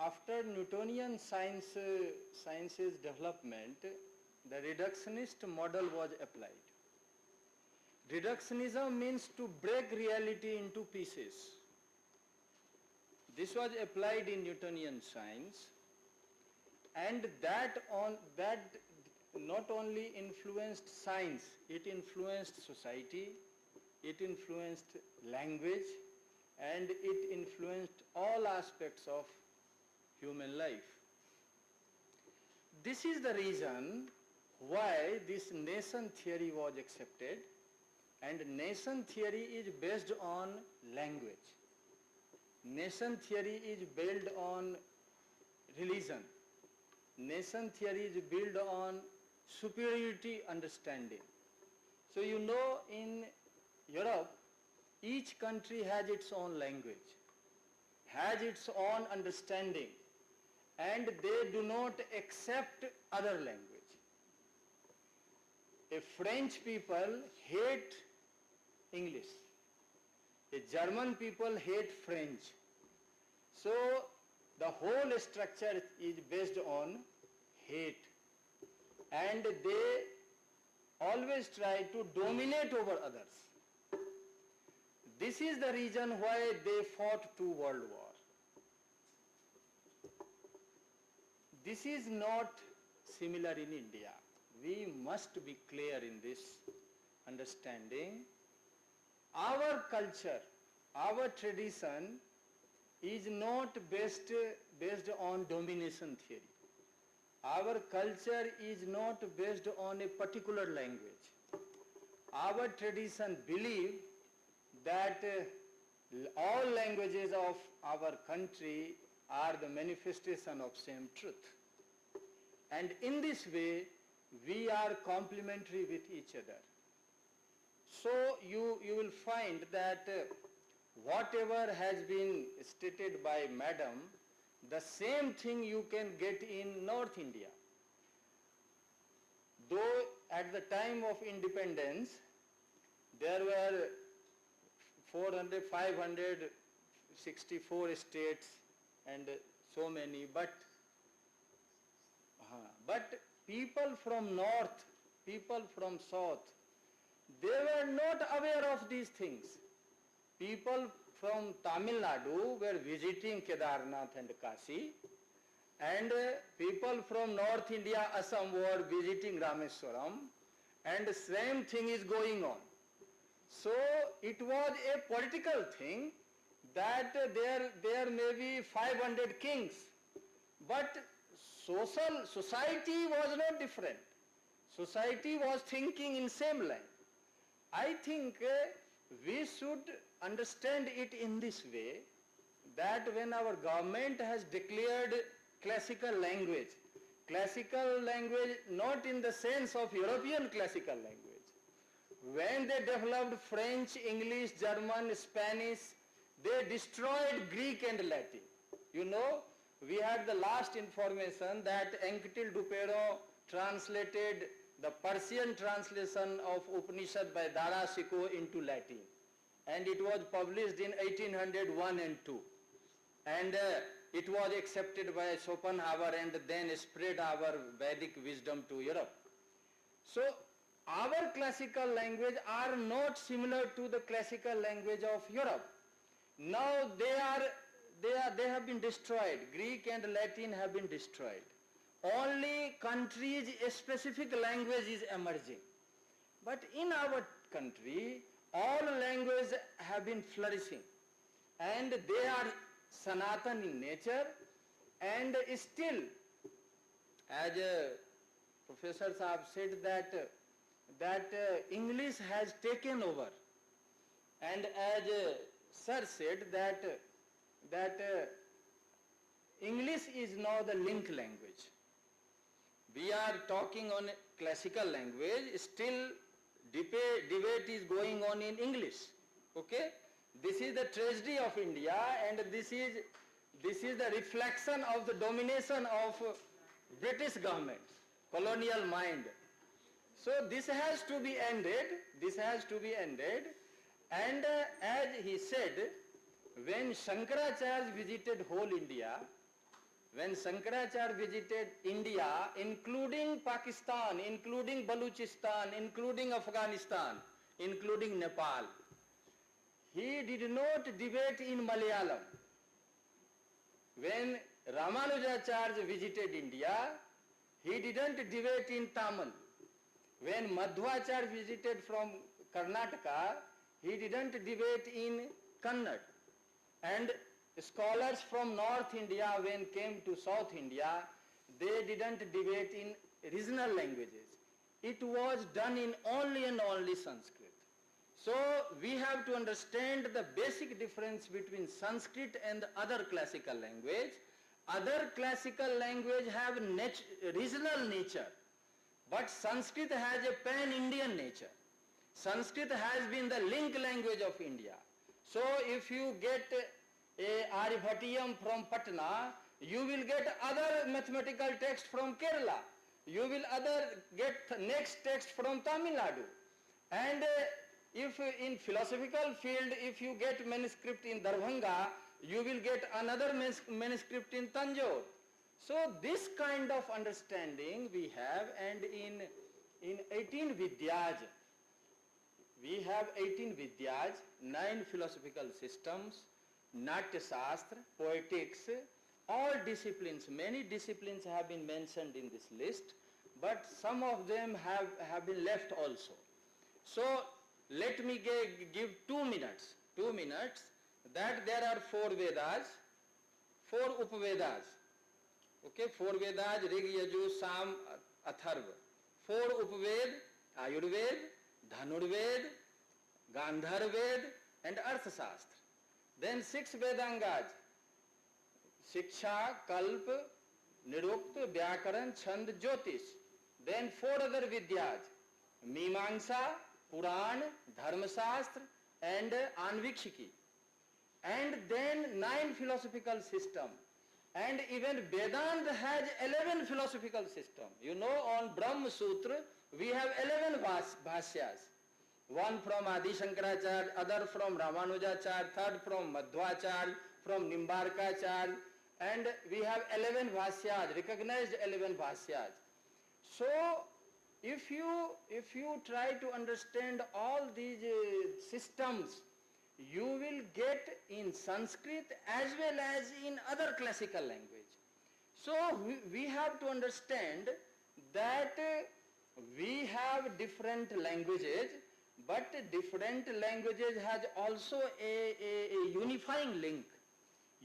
after Newtonian science's development, the reductionist model was applied. Reductionism means to break reality into pieces. This was applied in Newtonian science, and that not only influenced science, it influenced society, it influenced language, and it influenced all aspects of human life. This is the reason why this nation theory was accepted, and nation theory is based on language. Nation theory is built on religion. Nation theory is built on superiority understanding. So you know, in Europe, each country has its own language, has its own understanding, and they do not accept other language. A French people hate English. A German people hate French. So the whole structure is based on hate, and they always try to dominate over others. This is the reason why they fought 2 world wars. This is not similar in India. We must be clear in this understanding. Our culture, our tradition is not based on domination theory. Our culture is not based on a particular language. Our tradition believes that all languages of our country are the manifestation of same truth. And in this way, we are complementary with each other. So you will find that whatever has been stated by Madam, the same thing you can get in North India. Though at the time of independence, there were 564 states and so many, but people from north, people from south, they were not aware of these things. People from Tamil Nadu were visiting Kedarnath and Kashi, and people from North India, Assam, were visiting Rameswaram, and the same thing is going on. So it was a political thing that there may be 500 kings, but society was not different. Society was thinking in same line. I think we should understand it in this way, that when our government has declared classical language not in the sense of European classical language. When they developed French, English, German, Spanish, they destroyed Greek and Latin. You know, we had the last information that Anquetil Duperron translated the Persian translation of Upanishad by Dara Shikoh into Latin. And it was published in 1801 and 2. And it was accepted by Schopenhauer and then spread our Vedic wisdom to Europe. So our classical language are not similar to the classical language of Europe. Now they have been destroyed. Greek and Latin have been destroyed. Only countries specific language is emerging. But in our country, all languages have been flourishing, and they are Sanatan in nature, and still, as Professor Saab said that English has taken over, and as Sir said that English is now the link language. We are talking on classical language, still debate is going on in English. Okay? This is the tragedy of India, and this is the reflection of the domination of British government, colonial mind. So this has to be ended, and as he said, when Shankaracharya visited whole India, including Pakistan, including Baluchistan, including Afghanistan, including Nepal, he did not debate in Malayalam. When Ramanujacharya visited India, he didn't debate in Tamil. When Madhvacharya visited from Karnataka, he didn't debate in Kannada. And scholars from North India, when came to South India, they didn't debate in regional languages. It was done in only and only Sanskrit. So we have to understand the basic difference between Sanskrit and other classical language. Other classical language have regional nature, but Sanskrit has a pan-Indian nature. Sanskrit has been the link language of India. So if you get a Aryabhatiyam from Patna, you will get other mathematical text from Kerala. You will get next text from Tamil Nadu. And if in philosophical field, if you get manuscript in Darbhanga, you will get another manuscript in Tanjore. So this kind of understanding we have, and in 18 Vidyas, we have 18 Vidyas, 9 philosophical systems, Natya Shastra, poetics, all disciplines, many disciplines have been mentioned in this list, but some of them have been left also. So let me give 2 minutes, that there are 4 Vedas, 4 Upavedas. Okay, 4 Vedas, Rig, Yajur, Sam, Atharva. 4 Upaved, Ayurved, Dhanurved, Gandharved, and Arthashastra. Then 6 Vedangas, Shiksha, Kalpa, Nirukta, Vyakaran, Chand, Jyotish. Then 4 other Vidyas, Mimamsa, Puran, Dharmashastra, and Anvikshiki. And then 9 philosophical systems. And even Vedanta has 11 philosophical systems. You know, on Brahma Sutra, we have 11 bhashyas. One from Adi Shankaracharya, other from Ramanujacharya, third from Madhvacharya, from Nimbarkacharya, and we have 11 bhashyas, recognized 11 bhashyas. So, if you try to understand all these systems, you will get in Sanskrit as well as in other classical language. So we have to understand that we have different languages, but different languages has also a unifying link.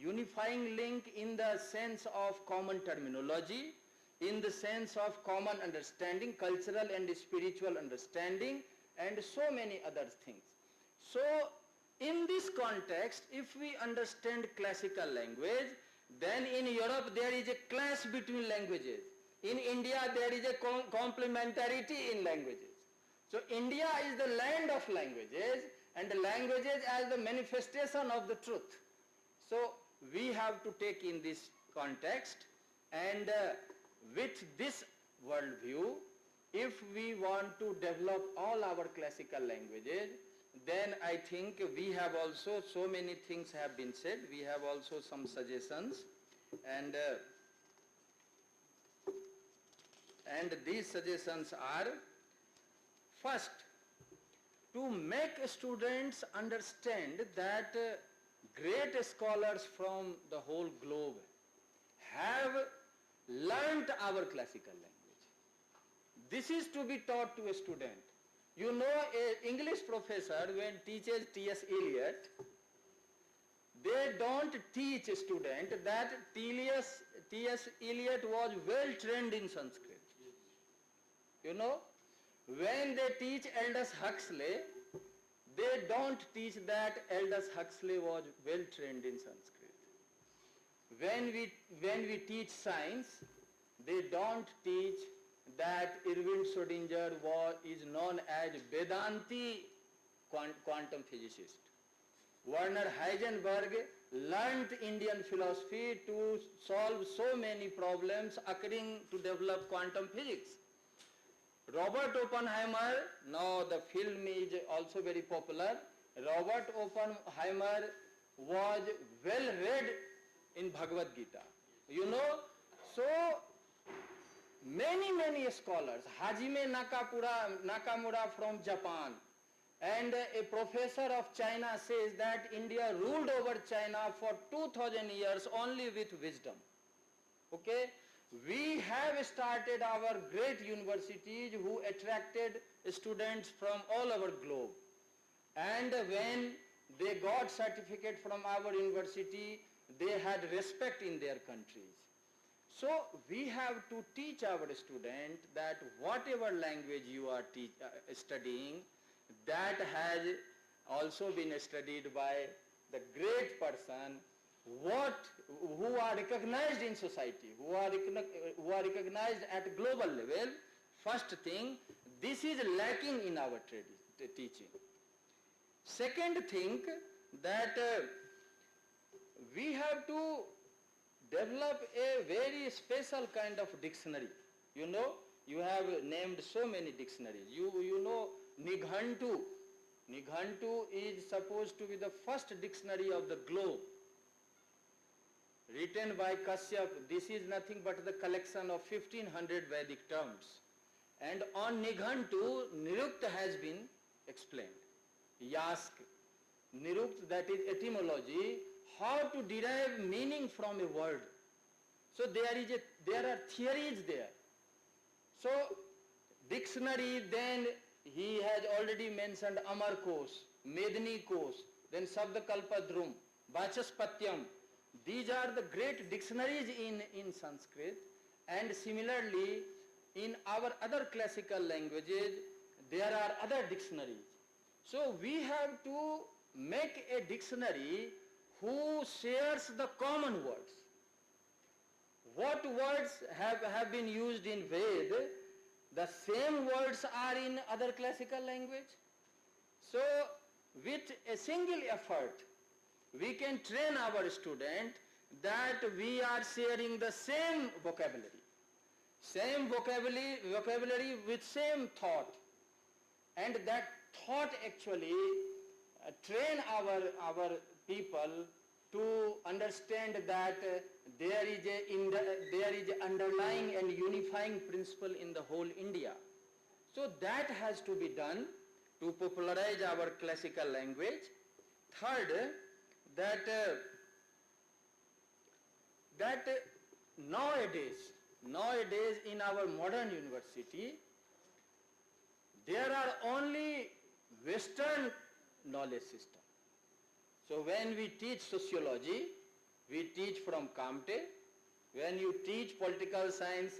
unifying link in the sense of common terminology, in the sense of common understanding, cultural and spiritual understanding, and so many other things. So, in this context, if we understand classical language, then in Europe there is a clash between languages. In India there is a complementarity in languages. So India is the land of languages, and the languages as the manifestation of the truth. So we have to take in this context, and with this worldview, if we want to develop all our classical languages, then I think we have also, so many things have been said, we have also some suggestions, and these suggestions are, first, to make students understand that great scholars from the whole globe have learnt our classical language. This is to be taught to a student. You know, an English professor when teaches T.S. Eliot, they don't teach a student that T.S. Eliot was well trained in Sanskrit. You know, when they teach Aldous Huxley, they don't teach that Aldous Huxley was well trained in Sanskrit. When we teach science, they don't teach that Erwin Schrödinger is known as Vedanti quantum physicist. Werner Heisenberg learnt Indian philosophy to solve so many problems occurring to develop quantum physics. Robert Oppenheimer, now the film is also very popular. Robert Oppenheimer was well read in Bhagavad Gita. You know, so many scholars, Hajime Nakamura from Japan, and a professor of China says that India ruled over China for 2000 years only with wisdom. Okay? We have started our great universities who attracted students from all over globe. And when they got certificate from our university, they had respect in their countries. So we have to teach our student that whatever language you are studying, that has also been studied by the great person who are recognized in society, who are recognized at global level. First thing, this is lacking in our teaching. Second thing, that we have to develop a very special kind of dictionary. You know, you have named so many dictionaries. You know Nighantu. Nighantu is supposed to be the first dictionary of the globe. Written by Kashyap, this is nothing but the collection of 1500 Vedic terms. And on Nighantu, Nirukta has been explained. Yask, Nirukta, that is etymology, how to derive meaning from a word. So there are theories there. So dictionary, then he has already mentioned Amarkos, Mednikos, then Sabdakalpadrum, Vachaspatyam. These are the great dictionaries in Sanskrit, and similarly in our other classical languages there are other dictionaries. So we have to make a dictionary who shares the common words. What words have been used in Ved, the same words are in other classical language. So with a single effort, we can train our student that we are sharing the same vocabulary with same thought, and that thought actually train our people to understand that there is a underlying and unifying principle in the whole India. So that has to be done to popularize our classical language. Third, that nowadays in our modern university, there are only Western knowledge system. So when we teach sociology, we teach from Comte. When you teach political science,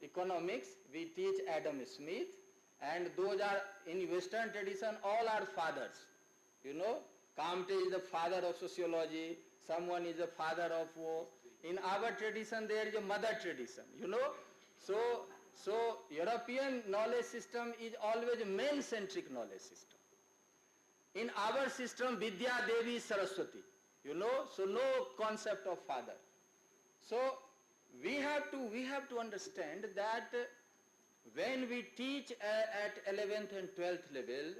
economics, we teach Adam Smith. And those are, in Western tradition, all are fathers. You know, Comte is the father of sociology, someone is the father of war. In our tradition, there is a mother tradition, you know. So European knowledge system is always a man-centric knowledge system. In our system, Vidya Devi Saraswati, you know, so no concept of father. So we have to understand that when we teach at 11th and 12th level,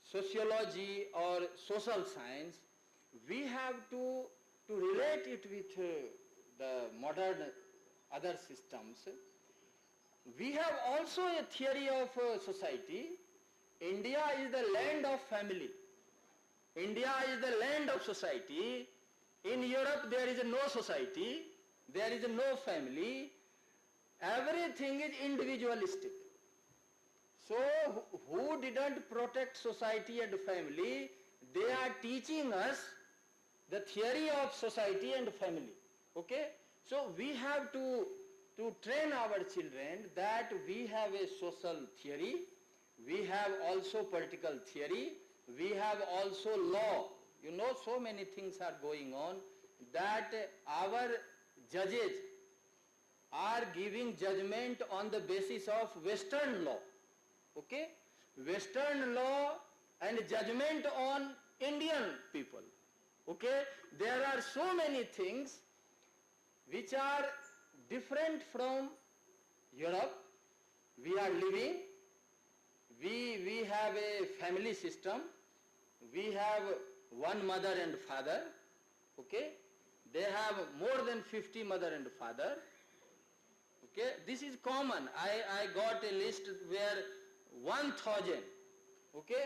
sociology or social science, we have to relate it with the modern other systems. We have also a theory of society. India is the land of family. India is the land of society. In Europe there is no society, there is no family. Everything is individualistic. So who didn't protect society and family, they are teaching us the theory of society and family. Okay? So we have to train our children that we have a social theory, we have also political theory, we have also law. You know, so many things are going on that our judges are giving judgment on the basis of Western law. Okay? Western law and judgment on Indian people. Okay? There are so many things which are different from Europe. We are living, we have a family system, we have one mother and father, okay? They have more than 50 mother and father, okay? This is common. I got a list where 1,000, okay?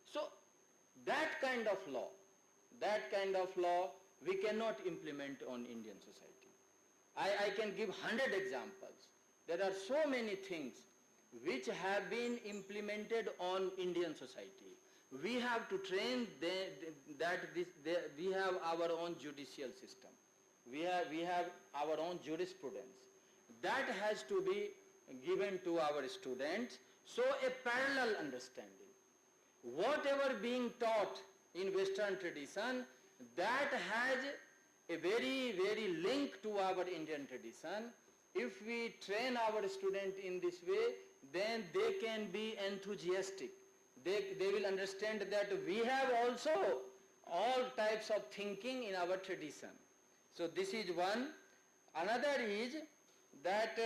So that kind of law we cannot implement on Indian society. I can give 100 examples. There are so many things which have been implemented on Indian society. We have to train we have our own judicial system. We have our own jurisprudence. That has to be given to our students. So a parallel understanding. Whatever being taught in Western tradition, that has a very, very link to our Indian tradition. If we train our student in this way, then they can be enthusiastic. They will understand that we have also all types of thinking in our tradition. So this is one. Another is that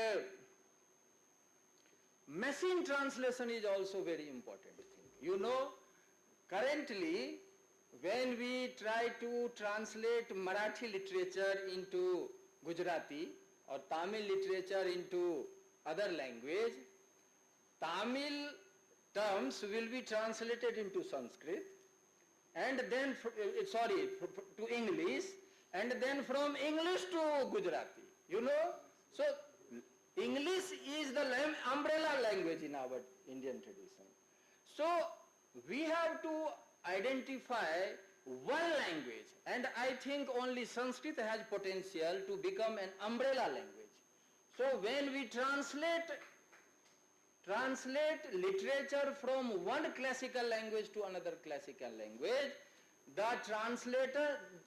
machine translation is also very important thing. You know, currently when we try to translate Marathi literature into Gujarati or Tamil literature into other language, Tamil terms will be translated into Sanskrit and then, to English, and then from English to Gujarati, you know. So English is the umbrella language in our Indian tradition. So we have to identify one language, and I think only Sanskrit has potential to become an umbrella language. So when we translate literature from one classical language to another classical language, the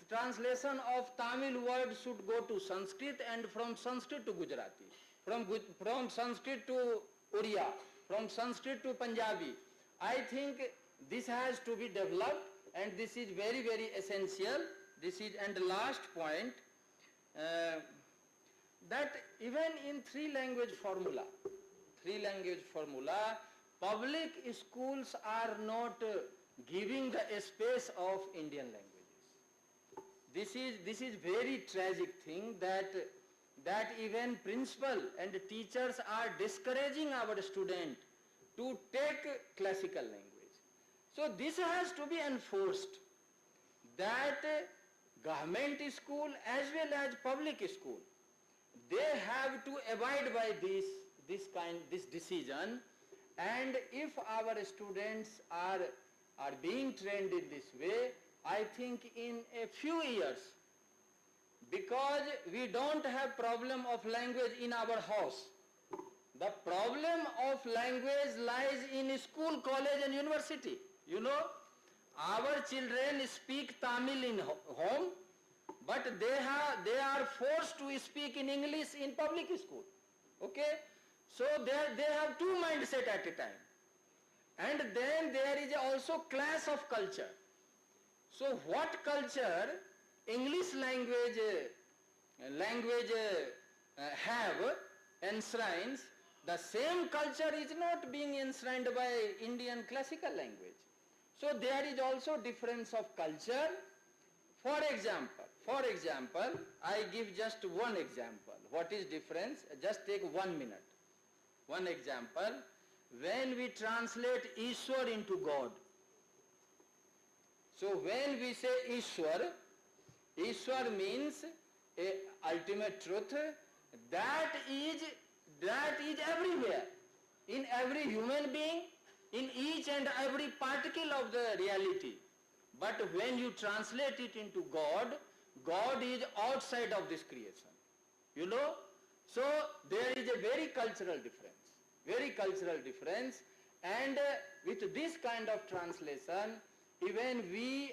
translation of Tamil word should go to Sanskrit, and from Sanskrit to Gujarati, from Sanskrit to Oriya, from Sanskrit to Punjabi. I think this has to be developed, and this is very, very essential. And the last point, that even in three-language formula, public schools are not giving the space of Indian languages. This is very tragic thing that even principal and teachers are discouraging our student to take classical language. So this has to be enforced, that government school as well as public school, they have to abide by this decision, and if our students are being trained in this way, I think in a few years Because we don't have problem of language in our house. The problem of language lies in school, college and university. You know, our children speak Tamil in home, but they are forced to speak in English in public school. Okay? So they have two mindset at a time. And then there is also clash of culture. So what culture English language have enshrines, the same culture is not being enshrined by Indian classical language. So there is also difference of culture. For example, I give just one example. What is difference? Just take 1 minute. One example, when we translate Ishwar into God. So when we say Ishwar means a ultimate truth that is everywhere, in every human being, in each and every particle of the reality. But when you translate it into God, God is outside of this creation. You know? So there is a very cultural difference, and with this kind of translation, even we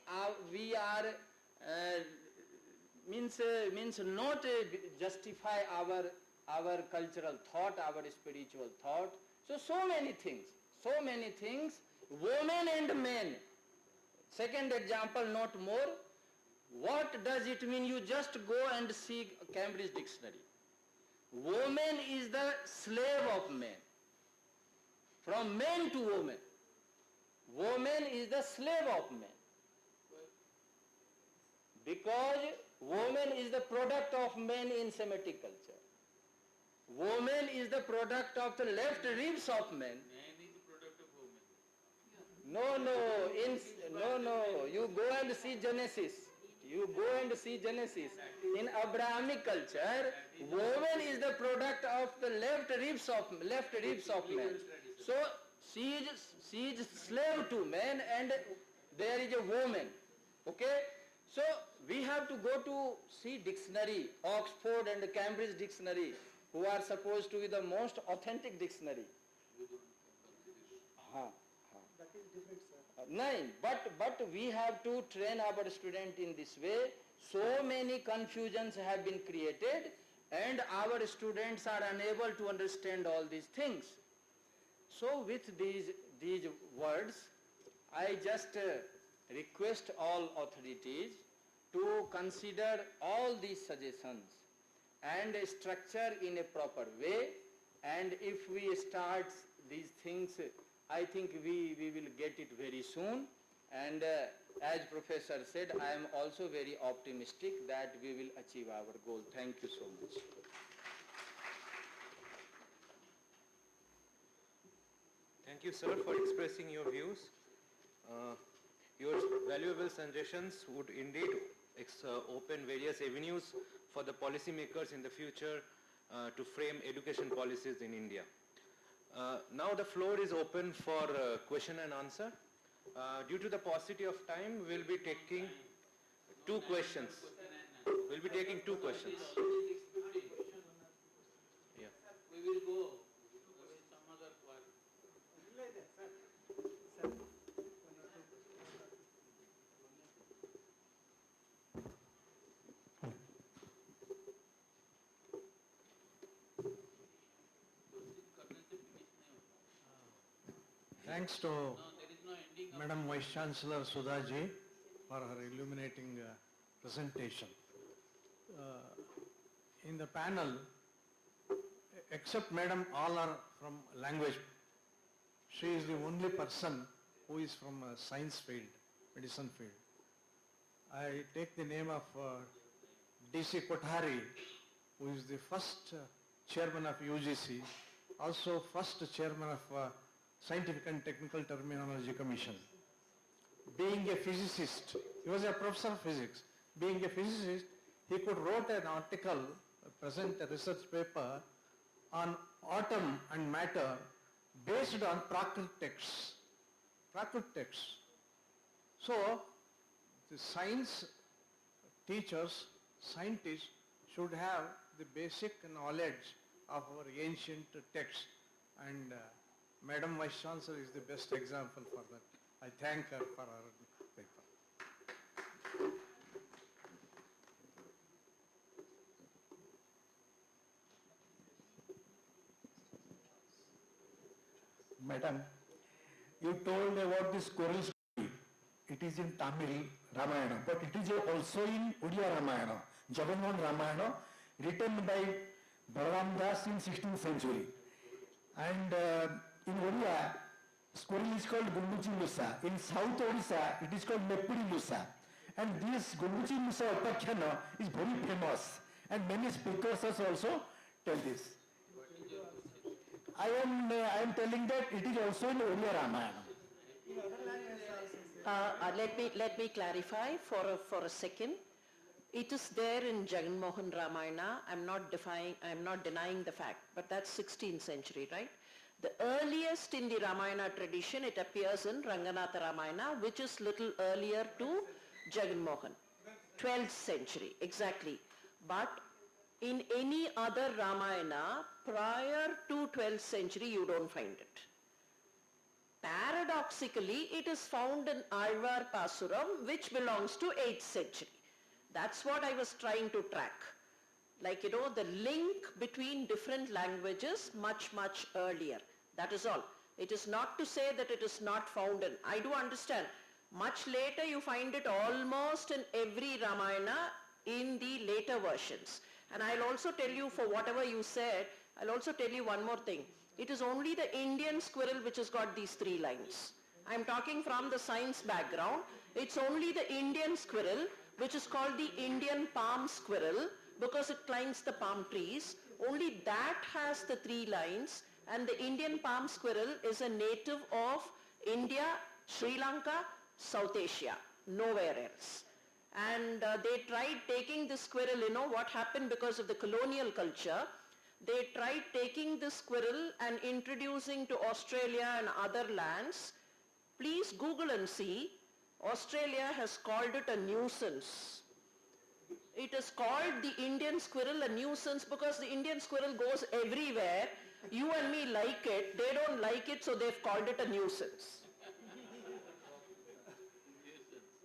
are means not justify our cultural thought, our spiritual thought. So many things, women and men. Second example, not more. What does it mean? You just go and see Cambridge Dictionary. Woman is the slave of man. From man to woman. Woman is the slave of man. Because woman is the product of man in Semitic culture. Woman is the product of the left ribs of man. Man is the product of woman. No. You go and see Genesis. In Abrahamic culture, woman is the product of the left ribs of man. So she is slave to man, and there is a woman. Okay? So we have to go to see dictionary, Oxford and Cambridge Dictionary, who are supposed to be the most authentic dictionary. That is different, sir. Nine, but we have to train our student in this way. So many confusions have been created, and our students are unable to understand all these things. So with these words, I just request all authorities to consider all these suggestions and structure in a proper way. And if we start these things, I think we will get it very soon. And as Professor said, I am also very optimistic that we will achieve our goal. Thank you so much. Thank you, sir, for expressing your views. Your valuable suggestions would indeed open various avenues for the policymakers in the future to frame education policies in India. Now the floor is open for question and answer. Due to the paucity of time, we'll be taking two questions. We'll be taking two questions. Yeah. We will go with some other quarter. Thanks to Madam Vice Chancellor Sudha Ji for her illuminating presentation. In the panel, except Madam, all are from language. She is the only person who is from science field, medicine field. I take the name of D.C. Kothari, who is the first chairman of UGC, also first chairman of Scientific and Technical Terminology Commission. Being a physicist, he was a professor of physics. Being a physicist, he could write an article, present a research paper on atom and matter based on Prakrit texts. Prakrit texts. So, the science teachers, scientists should have the basic knowledge of our ancient texts, and Madam Vice Chancellor is the best example for that. I thank her for her paper. Madam, you told about the squirrel story. It is in Tamil Ramayana, but it is also in Odia Ramayana, Jagannath Ramayana, written by Balaram Das in 16th century. And in Odia, squirrel is called Gunduchi Lusa. In South Odisha, it is called Nepudi Lusa. And this Gunduchi Lusa Upakhana is very famous. And many speakers also tell this. I am telling that it is also in Odia Ramayana. Let me clarify for a second. It is there in Jagan Mohan Ramayana. I'm not denying the fact, but that's 16th century, right? The earliest in the Ramayana tradition, it appears in Ranganatha Ramayana, which is little earlier to Jagan Mohan, 12th century, exactly. But in any other Ramayana prior to 12th century, you don't find it. Paradoxically, it is found in Alvar Pasuram, which belongs to 8th century. That's what I was trying to track. Like, the link between different languages much earlier. That is all. It is not to say that it is not found in. I do understand. Much later you find it almost in every Ramayana in the later versions. And I'll also tell you, for whatever you said, I'll also tell you one more thing. It is only the Indian squirrel which has got these 3 lines. I'm talking from the science background. It's only the Indian squirrel which is called the Indian palm squirrel because it climbs the palm trees. Only that has the 3 lines, and the Indian palm squirrel is a native of India, Sri Lanka, South Asia, nowhere else. And they tried taking this squirrel, what happened because of the colonial culture. They tried taking this squirrel and introducing to Australia and other lands. Please Google and see. Australia has called it a nuisance. It is called the Indian squirrel a nuisance because the Indian squirrel goes everywhere. You and me like it. They don't like it, so they've called it a nuisance.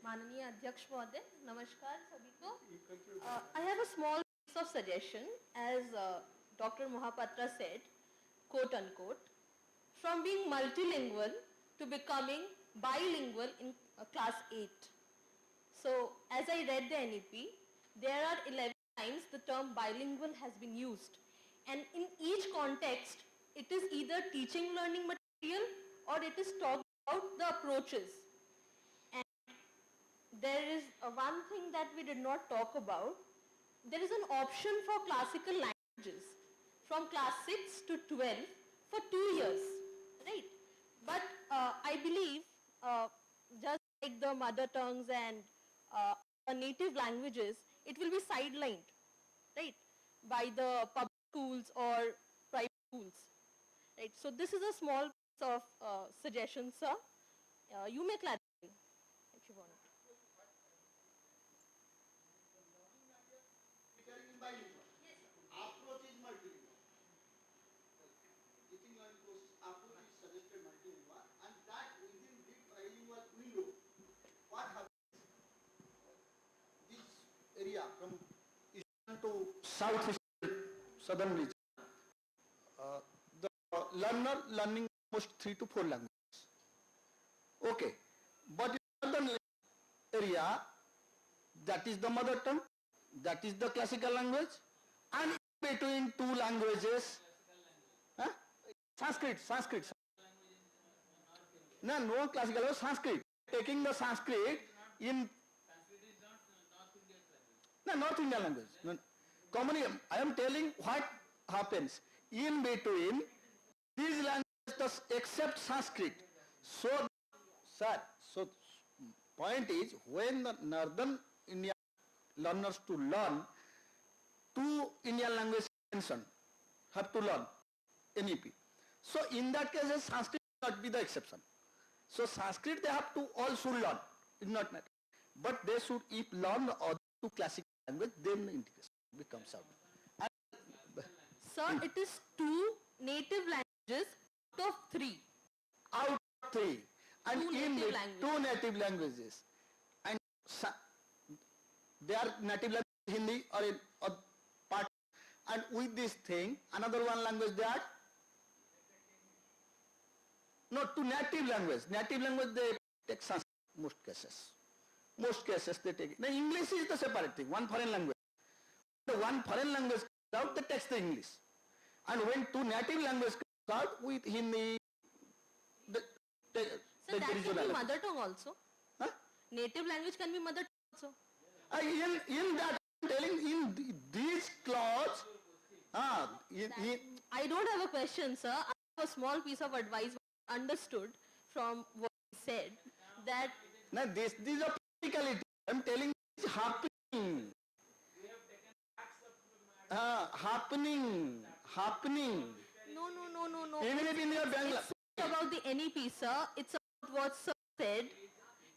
माननीय अध्यक्ष महोदय, नमस्कार सभी को. I have a small piece of suggestion, as Dr. Mohapatra said, quote unquote, from being multilingual to becoming bilingual in class 8. So, as I read the NEP, there are 11 times the term bilingual has been used, and in each context, it is either teaching learning material or it is talking about the approaches. There is one thing that we did not talk about. There is an option for classical languages from class 6 to 12 for 2 years, right? But I believe just like the mother tongues and native languages, it will be sidelined, right, by the public schools or private schools, right? So this is a small piece of suggestion, sir. You may clarify if you want. Approach is multilingual. Teaching learning courses approach is suggested multilingual, and that within the trilingual window, what happens? This area from eastern to southern region, the learner learning almost 3 to 4 languages. Okay, but in southern area, that is the mother tongue, that is the classical language, and in between 2 languages, Sanskrit. No classical language, Sanskrit. Taking the Sanskrit in North Indian language. No. Commonly, I am telling what happens in between these languages except Sanskrit. So, sir, point is, when the northern India learners to learn 2 Indian languages mentioned, have to learn NEP. So in that case, Sanskrit will not be the exception. So Sanskrit they have to all should learn, it not matter. But they should if learn the other to classical language, then integration becomes out. Sir, it is 2 native languages out of 3. Out of 3. And Two in native the languages. 2 native languages. And they are native language Hindi or in or part. And with this thing, another one language they are. No, to native language. Native language they take Sanskrit most cases. Most cases they take it. Now English is the separate thing, one foreign language. The one foreign language comes out, they take the English. And when 2 native languages come out with Hindi, So that there is can a be mother tongue also. Huh? Native language can be mother tongue also. In that, I'm telling in these clause, I don't have a question, sir. I have a small piece of advice understood from what he said that now these are practicality. I'm telling it's happening. Happening. no. Even if in your Bangla. It's not about the NEP, sir. It's about what sir said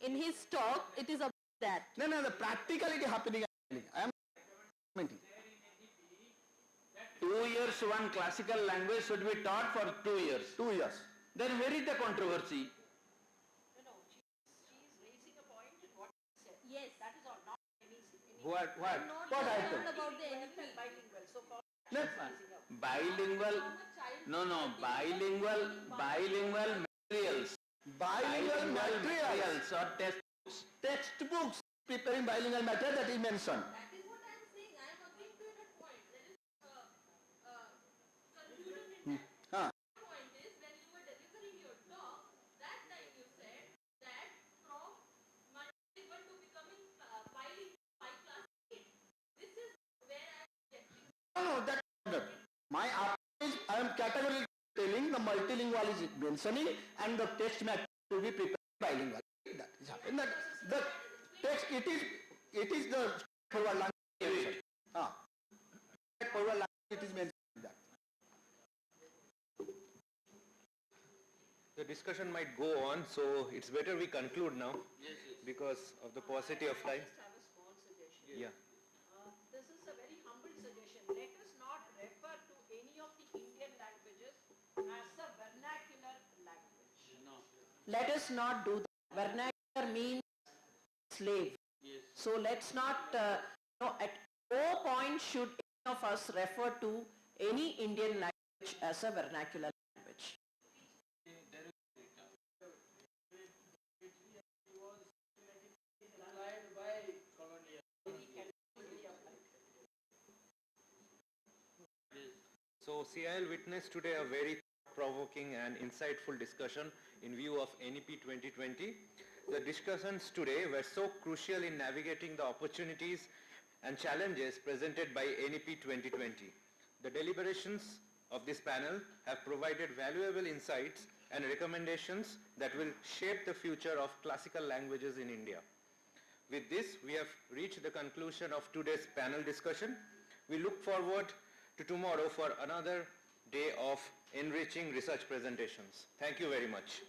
in his talk. It is about that. No, the practicality happening. I am commenting. 2 years one classical language should be taught for 2 years. 2 years. Then where is the controversy? Yes. What? What I told? About the NEP. No, Bilingual, bilingual materials. bilingual materials. Or textbooks. Textbooks preparing bilingual material that he mentioned. That is what I am saying. I am agreeing to that point. There is confusion in that. Point is when you were delivering your talk, that time you said that from multilingual to becoming bilingual by class 8. This is where I am objecting. No, that my approach is I am categorically telling the multilingual is mentioning and the text matter to be prepared bilingual. That is happening. That the text it is the forward language. Forward language it is mentioned that. The discussion might go on, so it's better we conclude now because of the paucity of time. I have a small suggestion. Yeah. This is a very humble suggestion. Let us not refer to any of the Indian languages as a vernacular language. No. Let us not do that. Vernacular means slave. Yes. So let's not, at no point should any of us refer to any Indian language as a vernacular language. So CIL witnessed today a very provoking and insightful discussion in view of NEP 2020. The discussions today were so crucial in navigating the opportunities and challenges presented by NEP 2020. The deliberations of this panel have provided valuable insights and recommendations that will shape the future of classical languages in India. With this, we have reached the conclusion of today's panel discussion. We look forward to tomorrow for another day of enriching research presentations. Thank you very much.